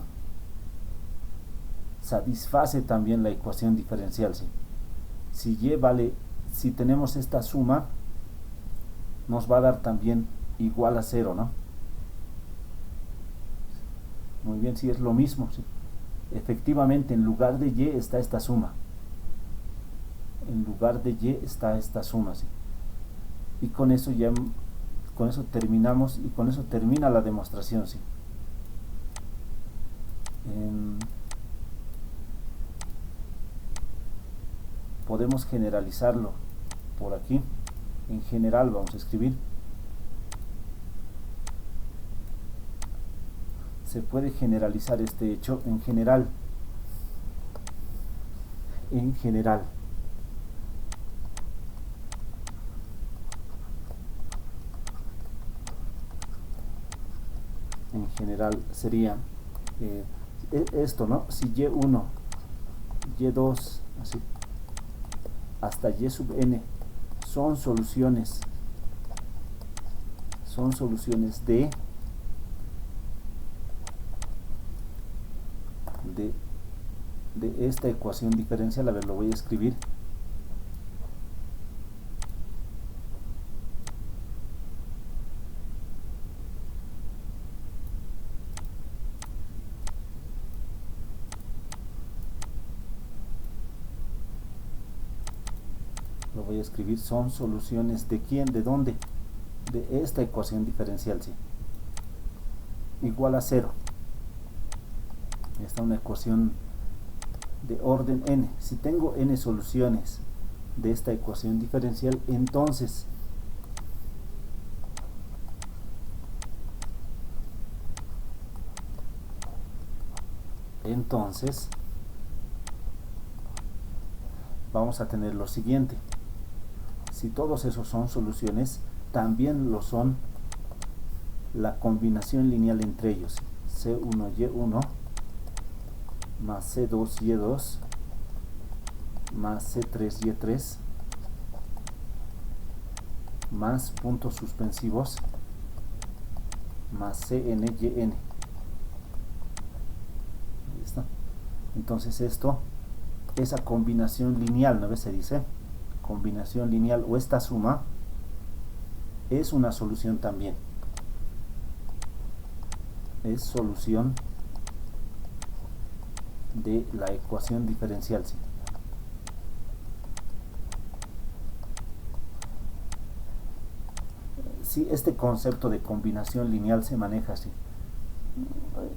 satisface también la ecuación diferencial, ¿sí? Si y vale, si tenemos esta suma, nos va a dar también igual a 0, ¿no? Muy bien, si es lo mismo, ¿sí? Efectivamente, en lugar de y está esta suma. En lugar de y está esta suma, ¿sí? Y con eso ya, con eso terminamos, y con eso termina la demostración, ¿sí? Podemos generalizarlo por aquí. En general vamos a escribir, se puede generalizar este hecho en general. En general, en general sería esto, ¿no? Si y1, y2, así, hasta y sub n son soluciones de esta ecuación diferencial. A ver, lo voy a escribir. Lo voy a escribir, son soluciones de quién, de dónde, de esta ecuación diferencial, ¿sí? Igual a 0. Esta es una ecuación de orden n. Si tengo n soluciones de esta ecuación diferencial, entonces vamos a tener lo siguiente: si todos esos son soluciones, también lo son la combinación lineal entre ellos, C1Y1 más C2Y2 más C3Y3 más puntos suspensivos más CNYN. Entonces esto, esa combinación lineal, ¿no ves? Se dice combinación lineal, o esta suma es una solución también, es solución de la ecuación diferencial, ¿sí? Sí, este concepto de combinación lineal se maneja así.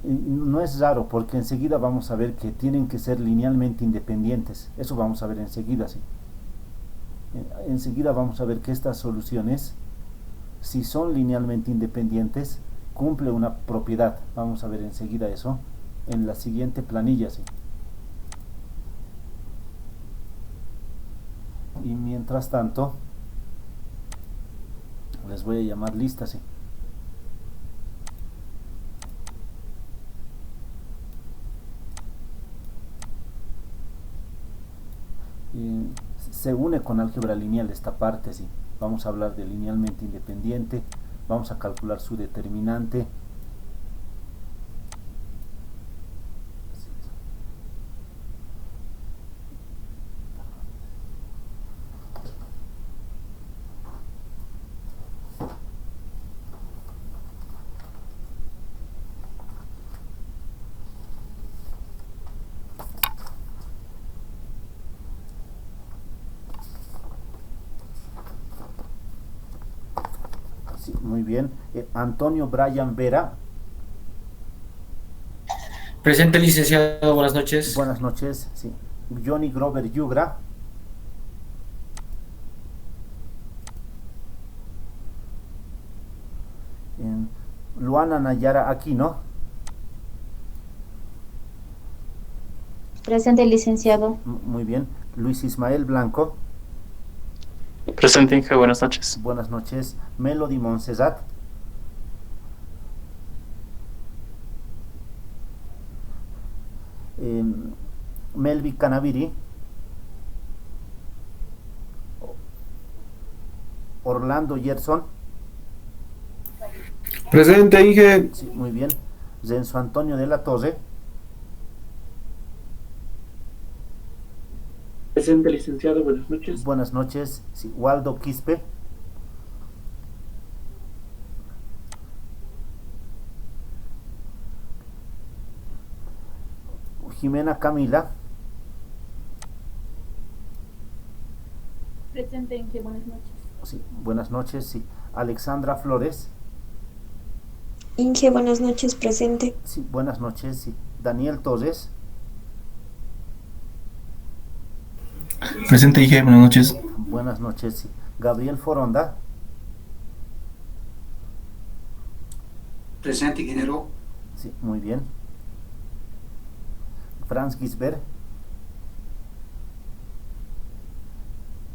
No es raro, porque enseguida vamos a ver que tienen que ser linealmente independientes. Eso vamos a ver enseguida, ¿sí? Enseguida vamos a ver que estas soluciones, si son linealmente independientes, cumple una propiedad. Vamos a ver enseguida eso en la siguiente planilla, ¿sí? Y mientras tanto, les voy a llamar lista, ¿sí? Se une con álgebra lineal esta parte, sí. Vamos a hablar de linealmente independiente, vamos a calcular su determinante. Sí, muy bien. Antonio Brian Vera. Presente, licenciado, buenas noches. Buenas noches. Sí. Johnny Grover Yugra. Luana Nayara Aquino. Presente, licenciado. Muy bien. Luis Ismael Blanco. Presente, Inge, buenas noches. Buenas noches. Melody Monsesat. Melvi Canaviri. Orlando Gerson. Presente, Inge. Sí, muy bien. Renzo Antonio de la Torre. Presente, licenciado, buenas noches. Buenas noches. Sí, Waldo Quispe. Jimena Camila. Presente, Inge, buenas noches. Sí, buenas noches. Sí. Alexandra Flores. Inge, buenas noches, presente. Sí, buenas noches. Sí. Daniel Torres. Presente, Inge, buenas noches. Buenas noches. Sí. Gabriel Foronda. Presente, ingeniero. Sí, muy bien. Franz Gisbert.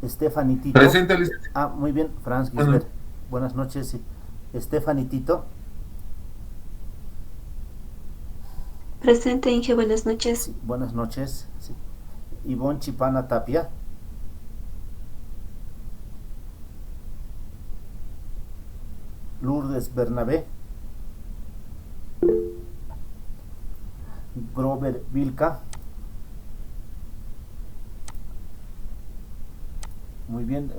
Stephanie Tito. Presente, licenciado. Ah, muy bien, Franz Gisbert. Buenas noches. Sí. Stephanie Tito. Presente, Inge, buenas noches. Sí, buenas noches. Sí. Ivonne Chipana Tapia. Lourdes Bernabé. Grover Vilca. Muy bien,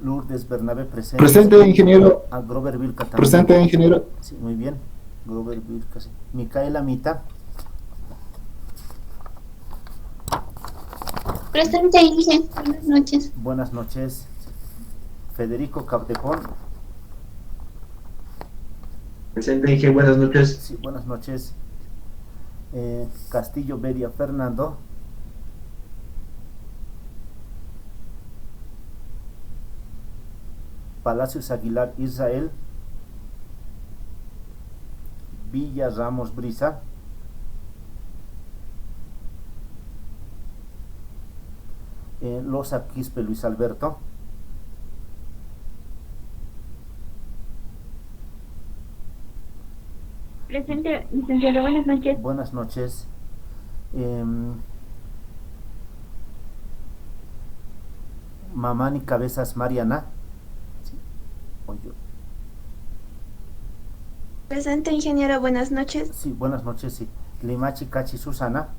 Lourdes Bernabé presente. Presente, ingeniero. A Grover Vilca también. Presente, ingeniero. Sí, muy bien. Grover Vilca, sí. Micaela Mita. Presente, Inge, buenas noches. Buenas noches. Federico Capdejón. Presente, Inge, buenas noches. Sí, buenas noches. Castillo Beria Fernando. Palacios Aguilar Israel. Villa Ramos Brisa. Loza Quispe Luis Alberto. Presente, licenciado, buenas noches. Buenas noches. Mamani Cabezas Mariana. Sí. Oye. Presente, ingeniero, buenas noches. Sí, buenas noches. Sí. Limachi Cachi Susana.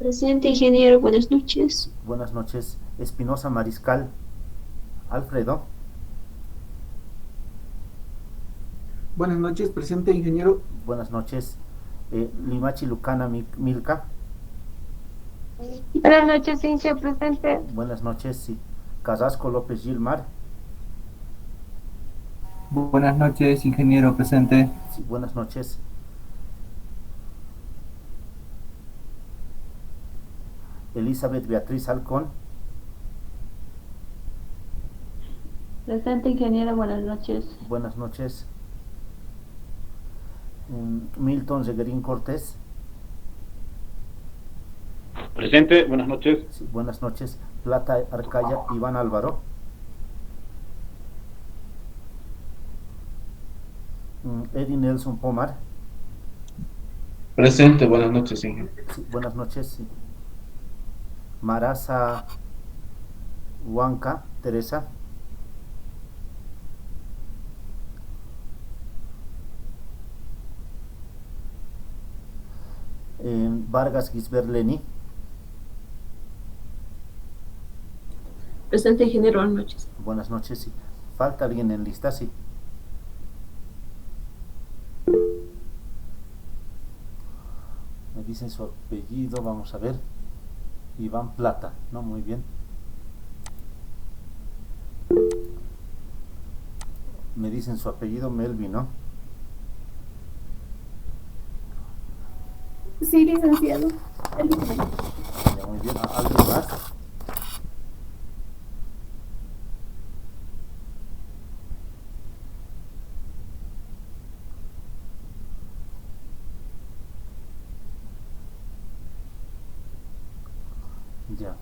Presente, ingeniero, buenas noches. Buenas noches. Espinosa Mariscal Alfredo. Buenas noches, presente, ingeniero. Buenas noches. Limachi Lucana Milka. Buenas noches, Inge, presente. Buenas noches. Sí. Carrasco López Gilmar. Buenas noches, ingeniero, presente. Sí, buenas noches. Elizabeth Beatriz Halcón. Presente, ingeniero, buenas noches. Buenas noches. Milton Reguerín Cortés. Presente, buenas noches. Sí, buenas noches. Plata Arcaya Iván Álvaro. Eddie Nelson Pomar. Presente, buenas noches, Inge. Sí, buenas noches. Sí. Marasa Huanca, Teresa. Vargas Gisberleni. Presente, ingeniero, buenas noches. Buenas noches, sí. ¿Falta alguien en lista? Sí. Me dicen su apellido, vamos a ver. Iván Plata, ¿no? Muy bien. Me dicen su apellido, Melvin, ¿no? Sí, licenciado. Ya, muy bien. ¿Alguien más? Ya.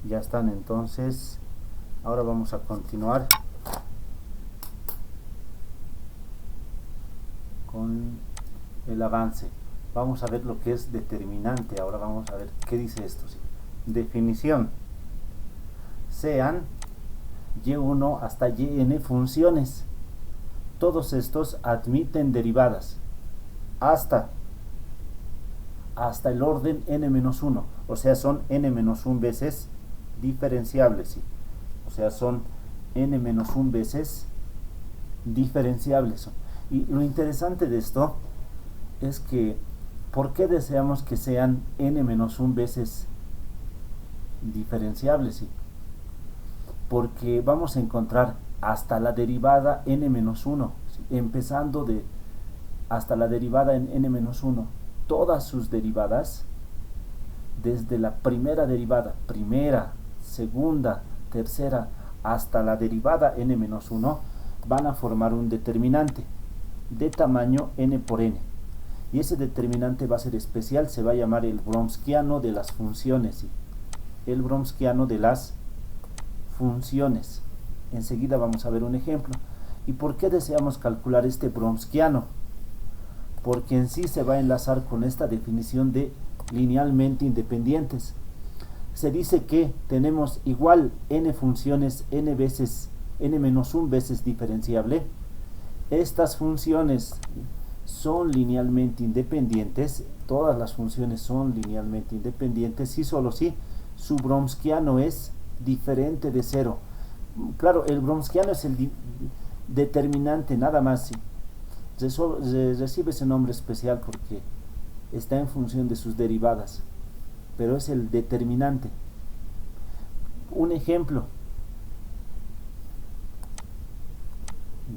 Ya están, entonces. Ahora vamos a continuar con el avance. Vamos a ver lo que es determinante. Ahora vamos a ver qué dice esto. ¿Sí? Definición. Sean y1 hasta yn funciones. Todos estos admiten derivadas hasta el orden n-1. O sea, son n-1 veces diferenciables. ¿Sí? O sea, son n-1 veces diferenciables. Y lo interesante de esto es que, ¿por qué deseamos que sean n-1 veces diferenciables? ¿Sí? Porque vamos a encontrar hasta la derivada n-1, ¿sí? Empezando de hasta la derivada en n-1, todas sus derivadas, desde la primera derivada, primera, segunda, tercera, hasta la derivada n-1, van a formar un determinante de tamaño n por n. Y ese determinante va a ser especial, se va a llamar el Bromskiano de las funciones. ¿Sí? El Bromskiano de las funciones. Enseguida vamos a ver un ejemplo. ¿Y por qué deseamos calcular este Bromskiano? Porque en sí se va a enlazar con esta definición de linealmente independientes. Se dice que tenemos igual n funciones n-1 veces diferenciable. Estas funciones son linealmente independientes, todas las funciones son linealmente independientes, y solo si su Bromskiano es diferente de 0. Claro, el Bromskiano es el determinante, nada más. ¿Sí? Recibe ese nombre especial porque está en función de sus derivadas, pero es el determinante. Un ejemplo.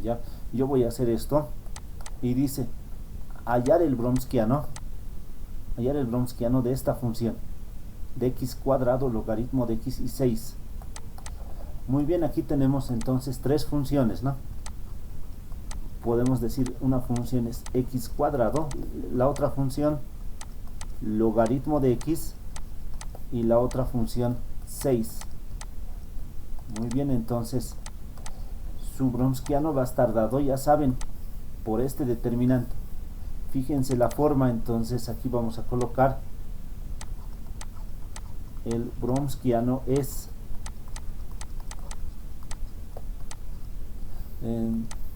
Ya, yo voy a hacer esto y dice hallar el Bromskiano de esta función de x cuadrado logaritmo de x y 6. Muy bien, aquí tenemos entonces tres funciones, ¿no? Podemos decir una función es x cuadrado, la otra función logaritmo de x y la otra función 6. Muy bien, entonces su Bromskiano va a estar dado, ya saben, por este determinante. Fíjense la forma, entonces aquí vamos a colocar el Bromskiano es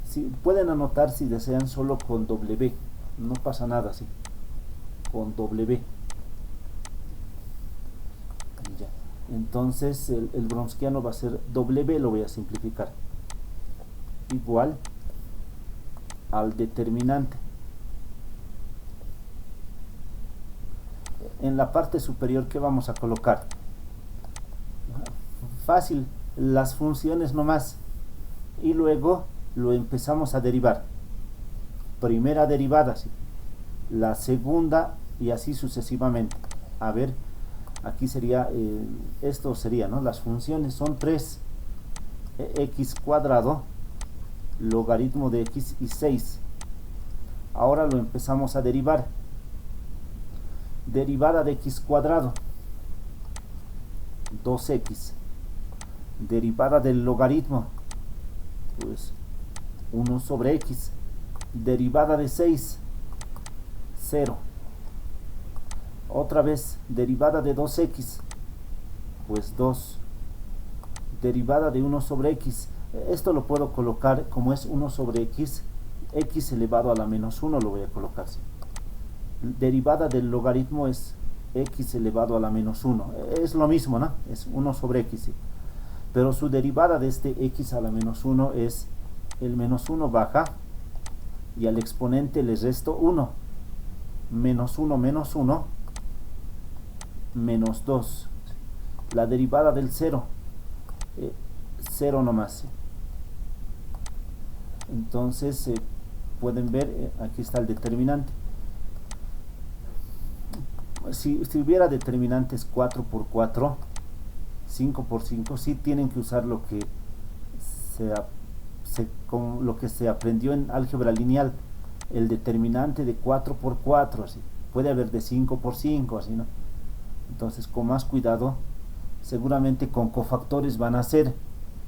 si pueden anotar, si desean, solo con W, no pasa nada, ¿sí? Con W. Ya. Entonces el Bromskiano va a ser W, lo voy a simplificar, igual al determinante. En la parte superior, ¿qué vamos a colocar? Fácil, las funciones nomás, y luego lo empezamos a derivar. Primera derivada, ¿sí? La segunda, y así sucesivamente. A ver, aquí sería, esto sería, ¿no? Las funciones son 3, x cuadrado, logaritmo de x y 6. Ahora lo empezamos a derivar. Derivada de x cuadrado, 2x. Derivada del logaritmo, pues 1 sobre x. Derivada de 6, 0. Otra vez, derivada de 2x, pues 2. Derivada de 1 sobre x, esto lo puedo colocar como es 1 sobre x, x elevado a la menos 1 lo voy a colocar. ¿Sí? Derivada del logaritmo es x elevado a la menos 1, es lo mismo, ¿no? Es 1 sobre x, ¿sí? Pero su derivada de este x a la menos 1 es el menos 1 baja y al exponente le resto 1, menos 1 menos 1, menos 2. La derivada del 0, 0 nomás. Entonces pueden ver, aquí está el determinante. Si hubiera determinantes 4 por 4, 5 por 5, sí tienen que usar lo que se aprendió en álgebra lineal, el determinante de 4 por 4, así. Puede haber de 5 por 5, así, ¿no? Entonces, con más cuidado, seguramente con cofactores van a ser,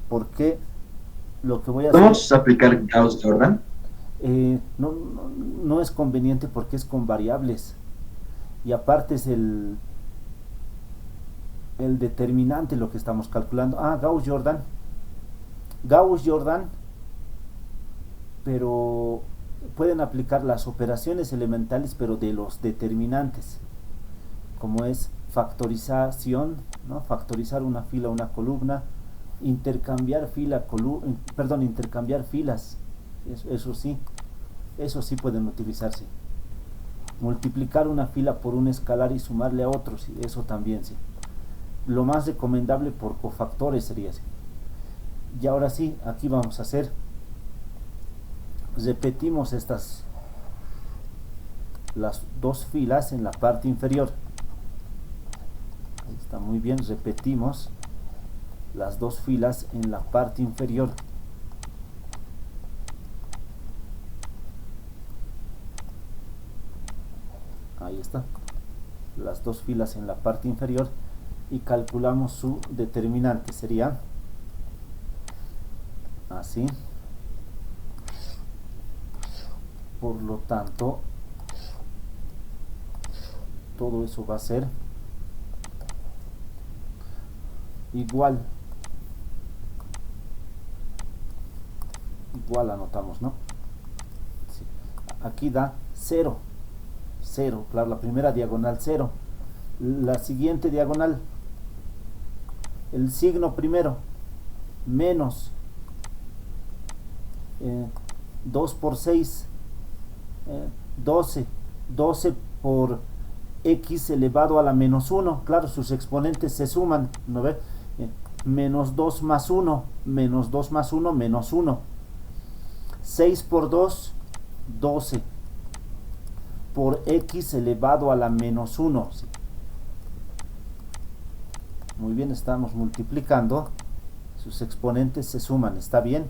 porque lo que voy a hacer... ¿Vamos a aplicar Gauss-Jordan? No es conveniente porque es con variables. Y aparte es el determinante lo que estamos calculando. Gauss-Jordan. Gauss-Jordan, pero pueden aplicar las operaciones elementales, pero de los determinantes, como es factorización, ¿no? Factorizar una fila, una columna, intercambiar intercambiar filas, eso sí pueden utilizarse. Multiplicar una fila por un escalar y sumarle a otro, sí, eso también, sí. Lo más recomendable por cofactores sería así. Y ahora sí, aquí vamos a hacer, repetimos las dos filas en la parte inferior. Ahí está, muy bien, repetimos las dos filas en la parte inferior. Ahí está, las dos filas en la parte inferior, y calculamos su determinante, sería así. Por lo tanto, todo eso va a ser igual anotamos, ¿no? Sí. Aquí da 0, claro, la primera diagonal 0, la siguiente diagonal, el signo primero, menos 2 por 6, 12 por x elevado a la menos 1, claro, sus exponentes se suman, ¿no ve? Menos 2 más 1, menos 2 más 1, menos 1, 6 por 2, 12 por x elevado a la menos 1, ¿sí? Muy bien, estamos multiplicando, sus exponentes se suman, está bien.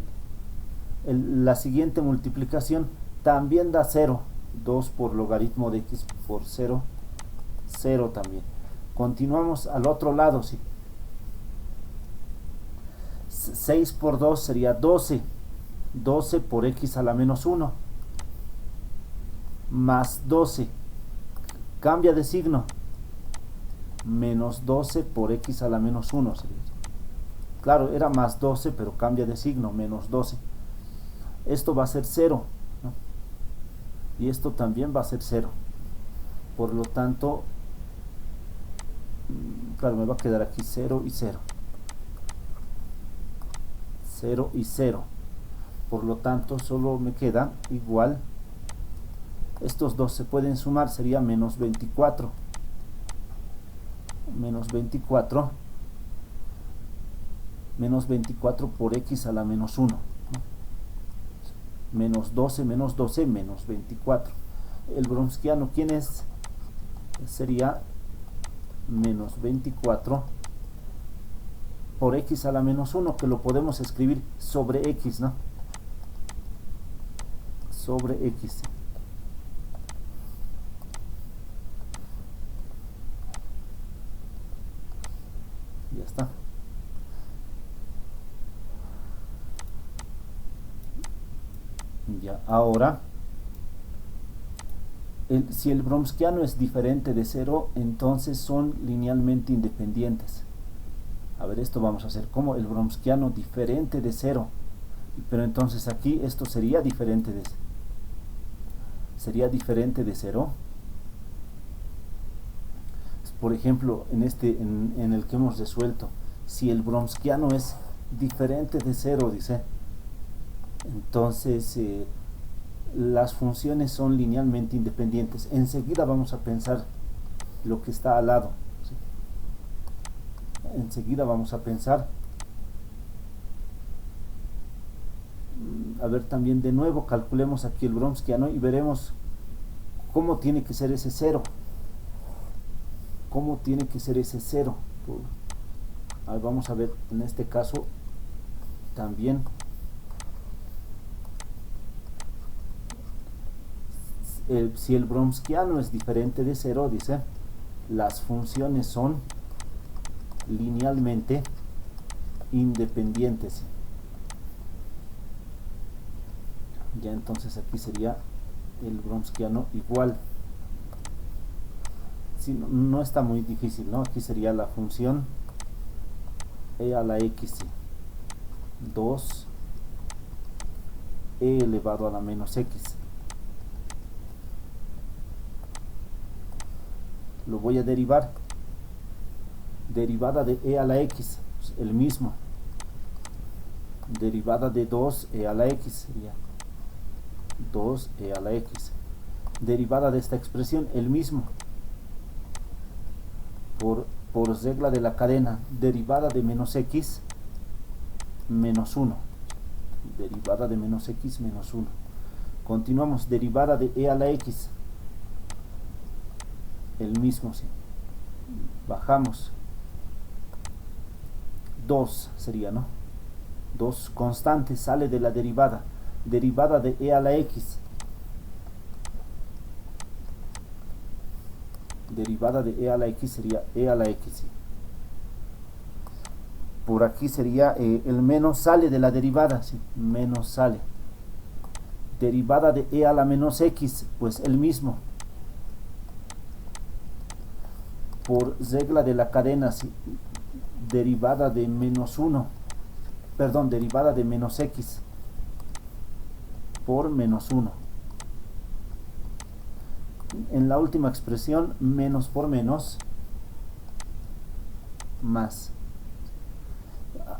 La siguiente multiplicación también da 0, 2 por logaritmo de x por 0, 0 también. Continuamos al otro lado, ¿sí? 6 por 2 sería 12, 12 por x a la menos 1, más 12, cambia de signo, menos 12 por x a la menos 1 sería. Claro, era más 12, pero cambia de signo, menos 12. Esto va a ser 0, ¿no? Y esto también va a ser 0. Por lo tanto, claro, me va a quedar aquí 0 y 0. 0 y 0. Por lo tanto, solo me queda igual. Estos dos se pueden sumar, sería menos 24. Menos 24. Menos 24 por x a la menos 1. Menos 12, menos 12, menos 24. El browniano, ¿quién es? Sería menos 24 por x a la menos 1, que lo podemos escribir sobre x, ¿no? Sobre x. Ya está. Ya, ahora Si el bromskiano es diferente de 0, entonces son linealmente independientes. A ver, esto vamos a hacer como el bromskiano diferente de 0. Pero entonces aquí esto sería diferente de 0. Por ejemplo, en el que hemos resuelto, si el bromskiano es diferente de 0, dice, entonces las funciones son linealmente independientes. Enseguida vamos a pensar lo que está al lado, ¿sí? Enseguida vamos a pensar. A ver, también de nuevo calculemos aquí el bromskiano y veremos cómo tiene que ser ese 0. ¿Cómo tiene que ser ese 0? A ver, vamos a ver en este caso también. Si el bromskiano es diferente de 0, dice, las funciones son linealmente independientes. Ya entonces aquí sería el bromskiano igual. Sí, no está muy difícil, ¿no? Aquí sería la función e a la x, 2 e elevado a la menos x. Lo voy a derivar. Derivada de e a la x, el mismo. Derivada de 2e a la x sería 2e a la x. Derivada de esta expresión, el mismo. Por regla de la cadena, derivada de menos x menos 1. Derivada de menos x menos 1. Continuamos, derivada de e a la x. El mismo, sí. Bajamos. 2 sería, ¿no? 2 constante sale de la derivada. Derivada de e a la x. Derivada de e a la x sería e a la x. ¿Sí? Por aquí sería el menos sale de la derivada, ¿sí? Menos sale. Derivada de e a la menos x, pues el mismo. Por regla de la cadena, ¿sí? Derivada de menos 1, perdón, derivada de menos x por menos 1. En la última expresión, menos por menos, más.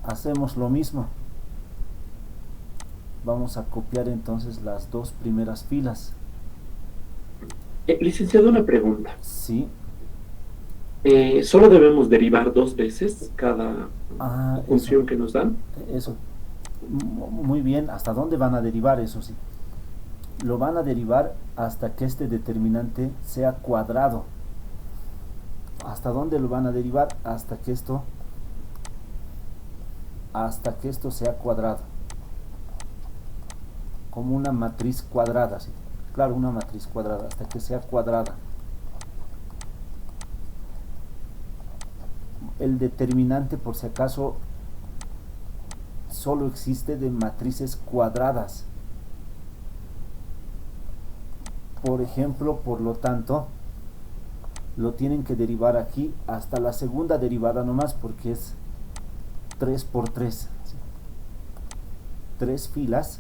Hacemos lo mismo. Vamos a copiar entonces las dos primeras filas. Licenciado, una pregunta. Sí. ¿Solo debemos derivar 2 veces cada función eso, que nos dan? Eso. Muy bien. ¿Hasta dónde van a derivar? Eso sí. Lo van a derivar hasta que este determinante sea cuadrado. ¿Hasta dónde lo van a derivar? Hasta que esto sea cuadrado. Como una matriz cuadrada, ¿sí? Claro, una matriz cuadrada, hasta que sea cuadrada. El determinante, por si acaso, solo existe de matrices cuadradas. Por ejemplo, por lo tanto, lo tienen que derivar aquí hasta la segunda derivada nomás, porque es 3 por 3. ¿Sí? 3 filas,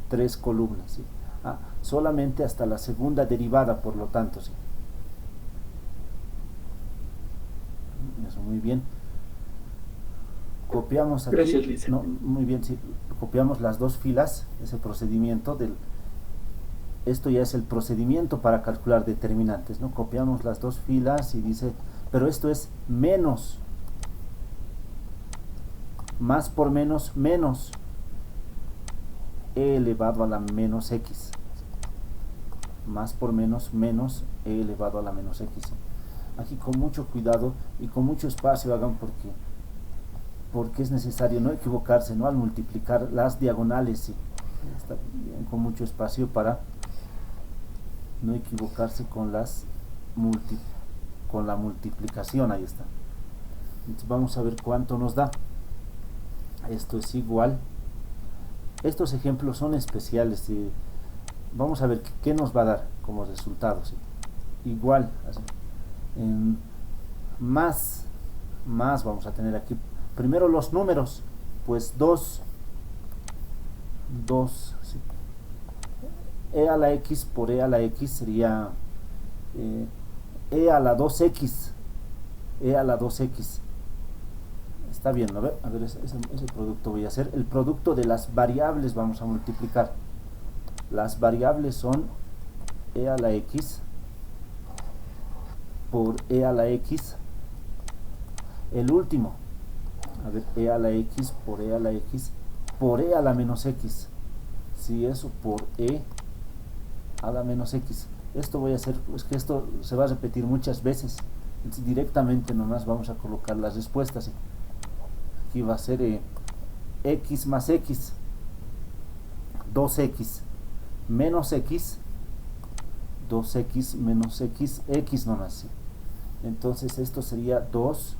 3 columnas. ¿Sí? Solamente hasta la segunda derivada, por lo tanto. ¿Sí? Eso, muy bien. Copiamos aquí. Gracias, no, muy bien, sí. Copiamos las dos filas, ese procedimiento esto ya es el procedimiento para calcular determinantes, ¿no? Copiamos las dos filas y dice, pero esto es menos, más por menos, menos e elevado a la menos x, más por menos, menos e elevado a la menos x. Aquí con mucho cuidado y con mucho espacio hagan, porque es necesario no equivocarse, ¿no? Al multiplicar las diagonales, sí. Está bien, con mucho espacio para no equivocarse con la multiplicación. Ahí está. Entonces vamos a ver cuánto nos da. Esto es igual. Estos ejemplos son especiales. vamos a ver qué nos va a dar como resultado, ¿sí? Igual, así. Más vamos a tener aquí primero los números, pues 2, ¿sí? E a la x por e a la x sería e a la 2x, e a la 2x. Está bien, ¿no? A ver ese producto voy a hacer. El producto de las variables vamos a multiplicar. Las variables son e a la x por e a la x. El último, a ver, e a la x por e a la x por e a la menos x. Si eso por e a la menos x. Esto voy a hacer, es que esto se va a repetir muchas veces. Entonces, directamente nomás vamos a colocar las respuestas. Aquí va a ser x más x, 2x menos x, 2x menos x, x nomás. ¿Sí? Entonces esto sería 2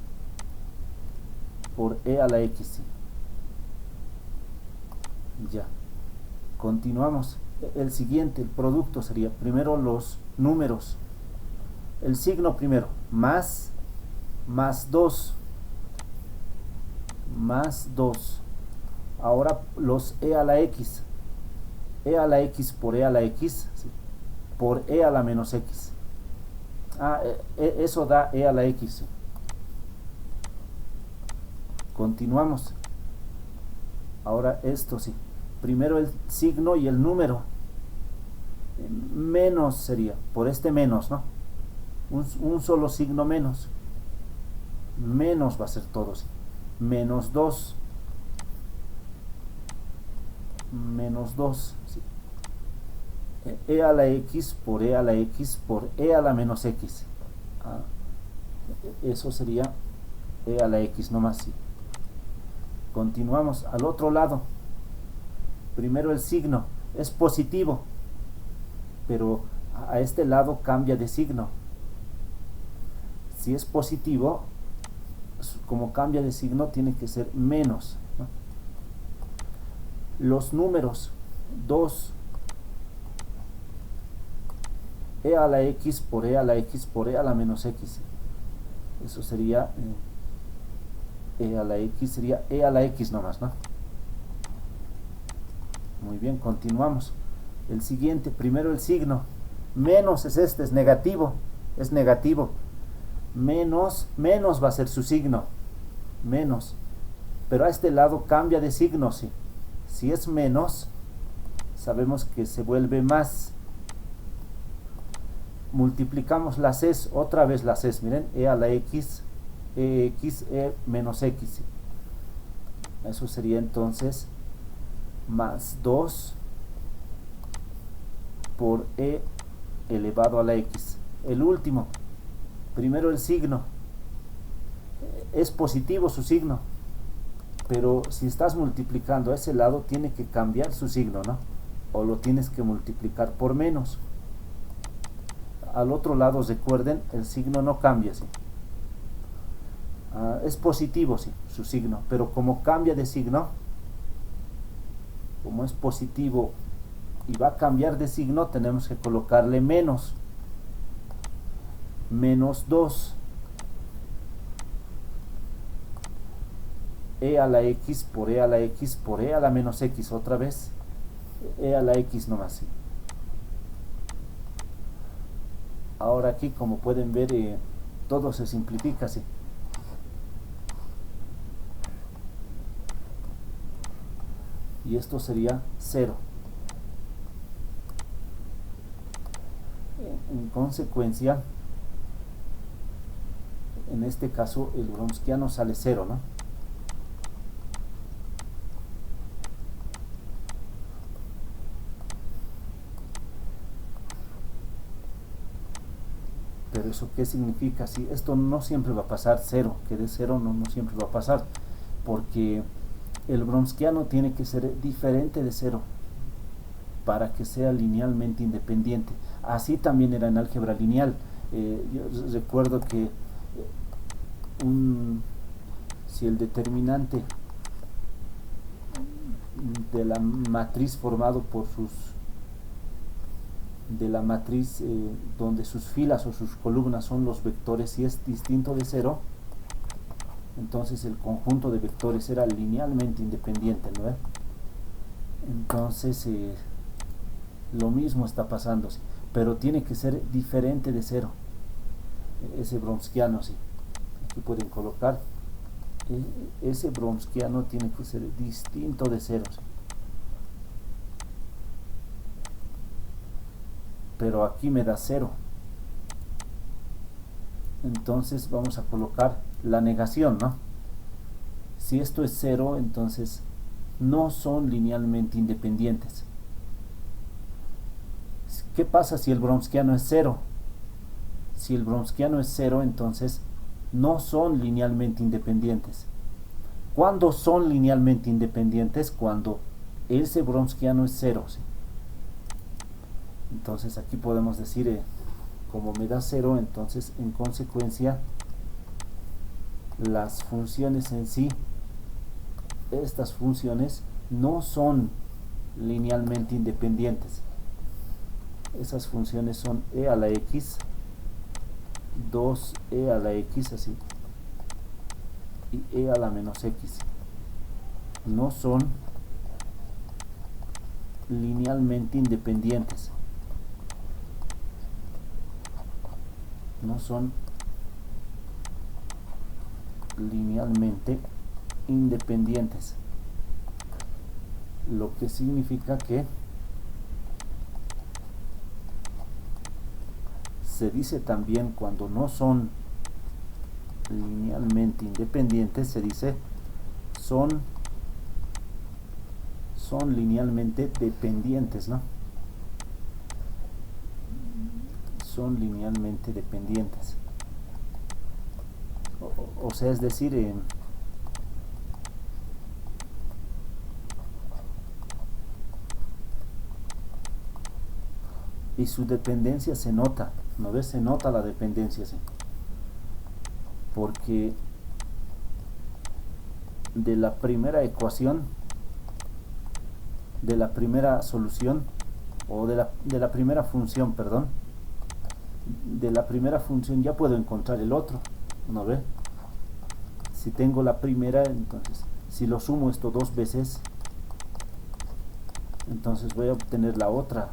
por e a la x. ¿Sí? Ya. Continuamos. El siguiente, el producto sería primero los números. El signo primero, más 2. Más 2. Ahora los e a la x. E a la x por e a la x, ¿sí? Por e a la menos x. Eso da e a la x. ¿Sí? Continuamos. Ahora esto sí. Primero el signo y el número. Menos sería, por este menos, ¿no? Un solo signo menos. Menos va a ser todo, ¿sí? Menos 2. Menos 2. ¿Sí? E a la x por e a la x por e a la menos x. Eso sería e a la x nomás. ¿Sí? Continuamos al otro lado. Primero el signo es positivo, pero a este lado cambia de signo. Si es positivo, como cambia de signo, tiene que ser menos, ¿no? Los números 2 e a la x por e a la x por e a la menos x. Eso sería e a la x, sería e a la x nomás, ¿no? Muy bien, continuamos. El siguiente, primero el signo. Menos es negativo. Es negativo. Menos va a ser su signo. Menos. Pero a este lado cambia de signo, sí. Si es menos, sabemos que se vuelve más. Multiplicamos las es, otra vez las es. Miren, e a la x, x, e menos x. ¿Sí? Eso sería entonces más 2 por e elevado a la x. El último, primero el signo. Es positivo su signo, pero si estás multiplicando a ese lado, tiene que cambiar su signo, ¿no? O lo tienes que multiplicar por menos. Al otro lado, recuerden, el signo no cambia, ¿sí? Es positivo, sí, su signo, pero como cambia de signo, como es positivo y va a cambiar de signo, tenemos que colocarle menos. Menos 2 e a la x por e a la x por e a la menos x. Otra vez e a la x nomás. ¿Sí? Ahora aquí, como pueden ver, todo se simplifica, ¿sí? Y esto sería 0. En consecuencia, en este caso el Wronskiano sale 0, ¿no? Pero eso ¿qué significa? Si esto no siempre va a pasar 0, que de 0 no siempre va a pasar, porque el Wronskiano tiene que ser diferente de 0 para que sea linealmente independiente. Así también era en álgebra lineal. Yo recuerdo que si el determinante de la matriz formado por sus de la matriz donde sus filas o sus columnas son los vectores, si es distinto de cero, entonces el conjunto de vectores era linealmente independiente, ¿no? Entonces lo mismo está pasando, ¿sí? Pero tiene que ser diferente de cero, ese bromskiano, ¿sí? Aquí pueden colocar, ese bromskiano tiene que ser distinto de cero, ¿sí? Pero aquí me da cero. Entonces vamos a colocar la negación, ¿no? Si esto es cero, entonces no son linealmente independientes. ¿Qué pasa si el bromskiano es cero? Si el bromskiano es cero, entonces no son linealmente independientes. ¿Cuándo son linealmente independientes? Cuando ese bromskiano es cero, ¿sí? Entonces aquí podemos decir, como me da cero, entonces en consecuencia las funciones en sí, estas funciones no son linealmente independientes. Esas funciones son e a la x, 2e a la x, así, y e a la menos x. No son linealmente independientes. No son linealmente independientes, lo que significa que se dice también cuando no son linealmente independientes, se dice son linealmente dependientes, ¿no? Son linealmente dependientes. O sea, es decir, y su dependencia se nota, ¿no ves? Se nota la dependencia, ¿sí? Porque de la primera ecuación, de la primera solución, o de la primera función, perdón, de la primera función ya puedo encontrar el otro, ¿no ve? Si tengo la primera, entonces si lo sumo esto dos veces, entonces voy a obtener la otra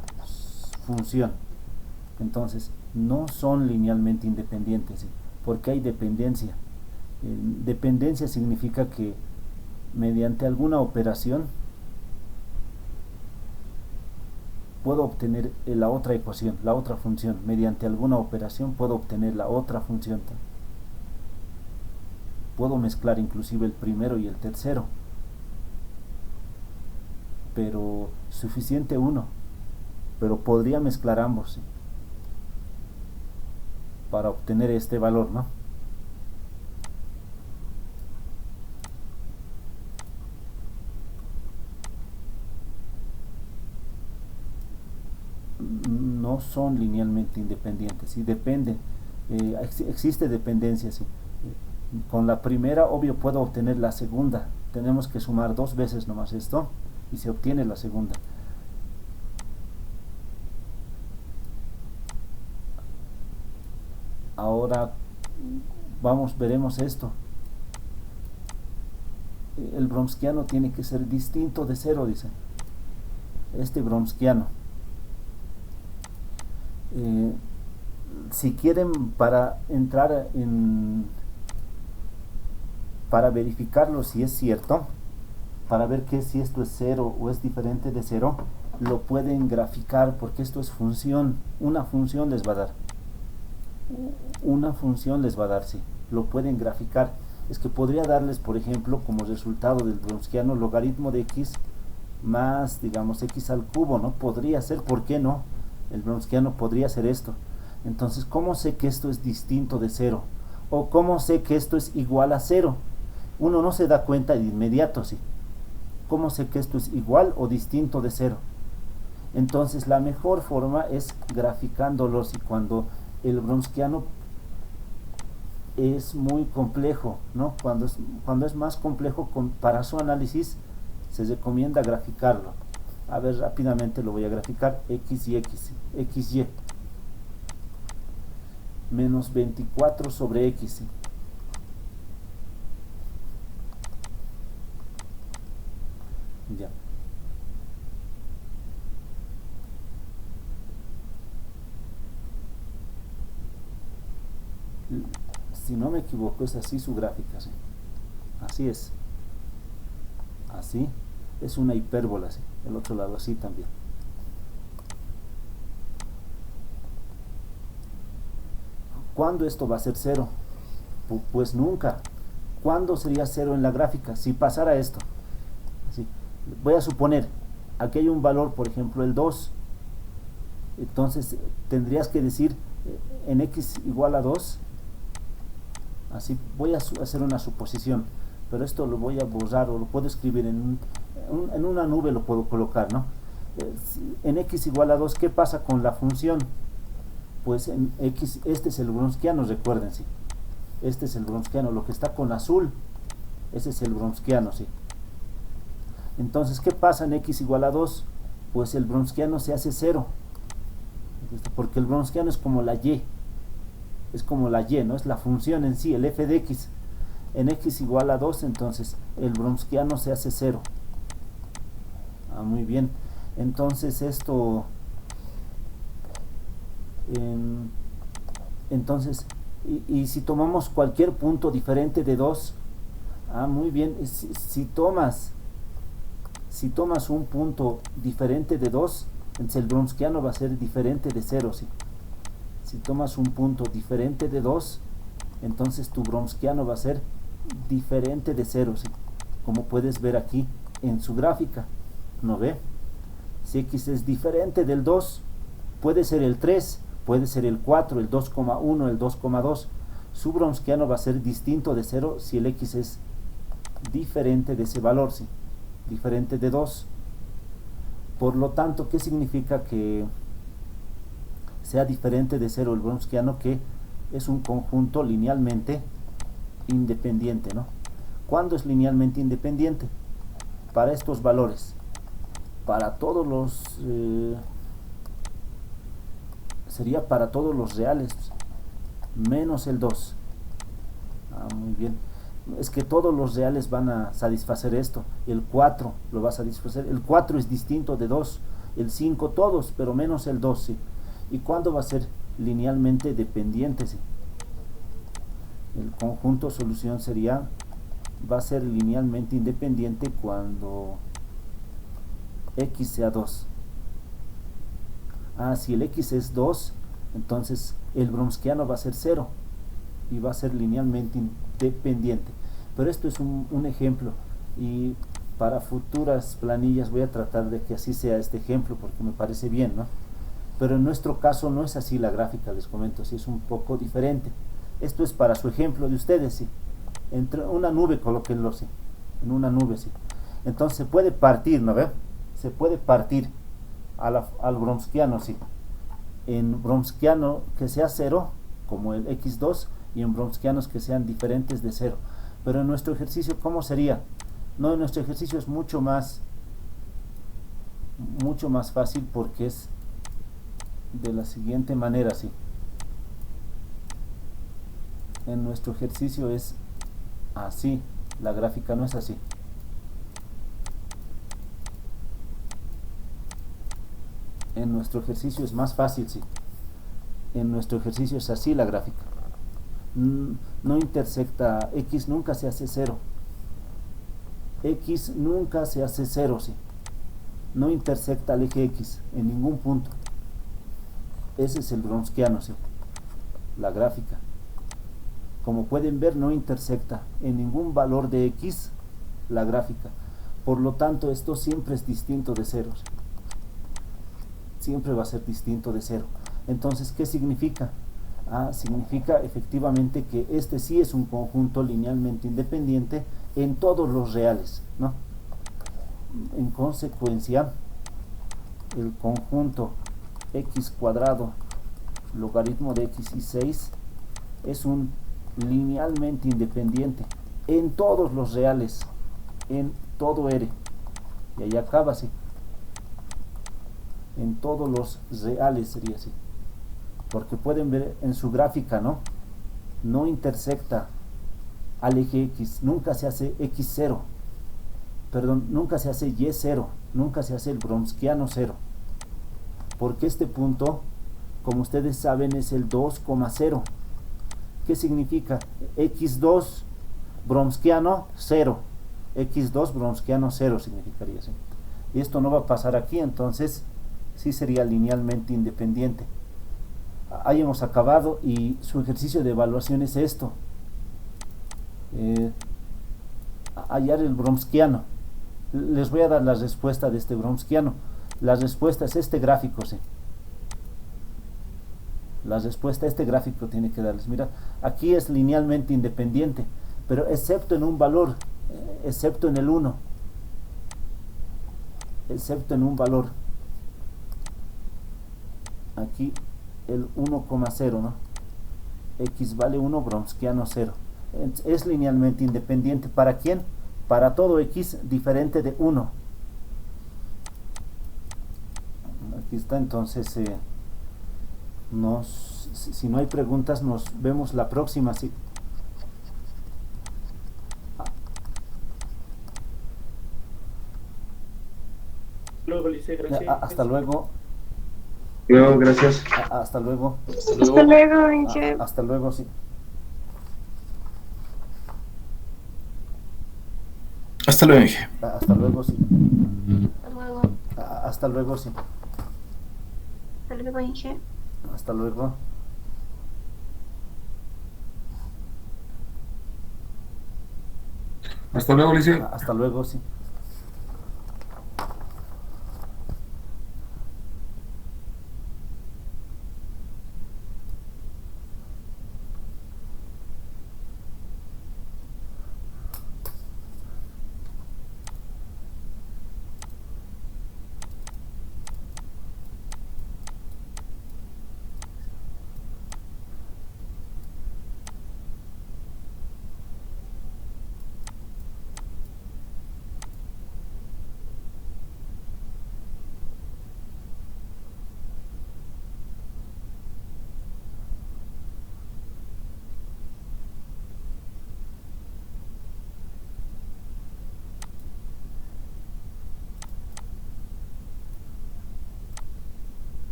función. Entonces no son linealmente independientes, ¿sí? Porque hay dependencia. Dependencia significa que mediante alguna operación puedo obtener la otra ecuación, la otra función. Mediante alguna operación puedo obtener la otra función. Puedo mezclar inclusive el primero y el tercero, pero suficiente uno. Pero podría mezclar ambos, ¿sí? Para obtener este valor, ¿no? No son linealmente independientes, y dependen, existe dependencia, ¿sí? Con la primera, obvio, puedo obtener la segunda. Tenemos que sumar dos veces nomás esto y se obtiene la segunda. Ahora veremos esto. El bromskiano tiene que ser distinto de cero, dice. Este bromskiano. Si quieren, para entrar para verificarlo si es cierto, para ver que si esto es cero o es diferente de cero, lo pueden graficar, porque esto es función. Una función les va a dar. Una función les va a dar, sí. Lo pueden graficar. Es que podría darles, por ejemplo, como resultado del bromskiano, logaritmo de x más, digamos, x al cubo, ¿no? Podría ser, ¿por qué no? El bromskiano podría ser esto. Entonces, ¿cómo sé que esto es distinto de cero? ¿O cómo sé que esto es igual a cero? Uno no se da cuenta de inmediato, ¿sí? ¿Cómo sé que esto es igual o distinto de cero? Entonces, la mejor forma es graficándolos, y cuando el bromskiano es muy complejo, ¿no? Cuando es más complejo para su análisis, se recomienda graficarlo. A ver, rápidamente lo voy a graficar. X y X, XY. Menos 24 sobre X. Ya. Si no me equivoco, es así su gráfica, ¿sí? Así es. Así. Es una hipérbola, ¿sí? El otro lado así también. ¿Cuándo esto va a ser cero? Pues nunca. ¿Cuándo sería cero en la gráfica? Si pasara esto. Así. Voy a suponer, aquí hay un valor, por ejemplo, el 2. Entonces tendrías que decir en x igual a 2. Así voy a hacer una suposición, pero esto lo voy a borrar o lo puedo escribir en una nube, lo puedo colocar, ¿no? En x igual a 2, ¿qué pasa con la función? Pues en x, este es el Wronskiano, recuerden, sí. Este es el Wronskiano, lo que está con azul, ese es el Wronskiano, sí. Entonces, ¿qué pasa en x igual a 2? Pues el Wronskiano se hace 0, porque el Wronskiano es como la y. Es como la y, ¿no? Es la función en sí, el f de x. En x igual a 2, entonces el Wronskiano se hace 0. Muy bien. Entonces esto... entonces, y si tomamos cualquier punto diferente de 2, muy bien. Si tomas un punto diferente de 2, entonces el Wronskiano va a ser diferente de 0, ¿sí? Si tomas un punto diferente de 2, entonces tu Wronskiano va a ser diferente de 0, ¿sí? Como puedes ver aquí en su gráfica, ¿no ve? Si x es diferente del 2, puede ser el 3, puede ser el 4, el 2,1, el 2,2. Su Wronskiano va a ser distinto de 0 si el x es diferente de ese valor, ¿sí? Diferente de 2. Por lo tanto, ¿qué significa que sea diferente de 0 el Wronskiano? Que es un conjunto linealmente independiente, ¿no? ¿Cuándo es linealmente independiente? Para estos valores, para todos los sería para todos los reales menos el 2. Muy bien. Es que todos los reales van a satisfacer esto. El 4 lo va a satisfacer. El 4 es distinto de 2. El 5 todos, pero menos el 2, ¿sí? ¿Y cuándo va a ser linealmente dependiente? ¿Sí? El conjunto solución va a ser linealmente independiente cuando x sea 2. Si el x es 2, entonces el Wronskiano va a ser 0 y va a ser linealmente independiente. Pero esto es un ejemplo, y para futuras planillas voy a tratar de que así sea este ejemplo, porque me parece bien, ¿no? Pero en nuestro caso no es así la gráfica, les comento, sí es un poco diferente. Esto es para su ejemplo de ustedes, sí. Entre una nube, colóquenlo, sí. En una nube, sí. Entonces se puede partir, ¿no ve? Se puede partir al Wronskiano, sí. En Wronskiano que sea 0, como el x2, y en Wronskianos que sean diferentes de 0. Pero en nuestro ejercicio, ¿cómo sería? No, en nuestro ejercicio es mucho más fácil, porque es de la siguiente manera, sí. En nuestro ejercicio es así, la gráfica no es así. En nuestro ejercicio es más fácil, sí. En nuestro ejercicio es así la gráfica. No intersecta, x nunca se hace 0. X nunca se hace 0, sí. No intersecta al eje x en ningún punto. Ese es el Wronskiano, sí. La gráfica. Como pueden ver, no intersecta en ningún valor de x la gráfica. Por lo tanto, esto siempre es distinto de 0. Siempre va a ser distinto de 0. Entonces, ¿qué significa? Significa efectivamente que este sí es un conjunto linealmente independiente en todos los reales, ¿no? En consecuencia, el conjunto x cuadrado logaritmo de x y 6 es un linealmente independiente en todos los reales, en todo R. Y ahí acaba así. en todos los reales sería así, porque pueden ver en su gráfica, no intersecta al eje X, nunca se hace X0, perdón, nunca se hace Y0, nunca se hace el Bromskiano 0, porque este punto, como ustedes saben, es el 2,0. ¿Qué significa? X2 Bromskiano 0, X2 Bromskiano 0 significaría así. Y esto no va a pasar aquí, entonces sí sería linealmente independiente. Ahí hemos acabado y su ejercicio de evaluación es esto. Hallar el Bromskiano. Les voy a dar la respuesta de este Bromskiano. La respuesta es este gráfico, sí. La respuesta a este gráfico tiene que darles. Mira, aquí es linealmente independiente, pero excepto en un valor, excepto en el 1. Excepto en un valor. Aquí el 1,0, ¿no? X vale 1, Bromskiano 0. Es linealmente independiente. ¿Para quién? Para todo X diferente de 1. Aquí está, entonces, si no hay preguntas, nos vemos la próxima. ¿Sí? Luego, Lice, gracias. Hasta luego. No, gracias. Hasta luego. Hasta luego, Inge. Hasta luego, sí. Hasta luego, Inge. Hasta luego, sí. Hasta luego. Hasta luego, sí. Hasta luego, Inge. Hasta luego. Hasta luego, Lice. Hasta luego, sí.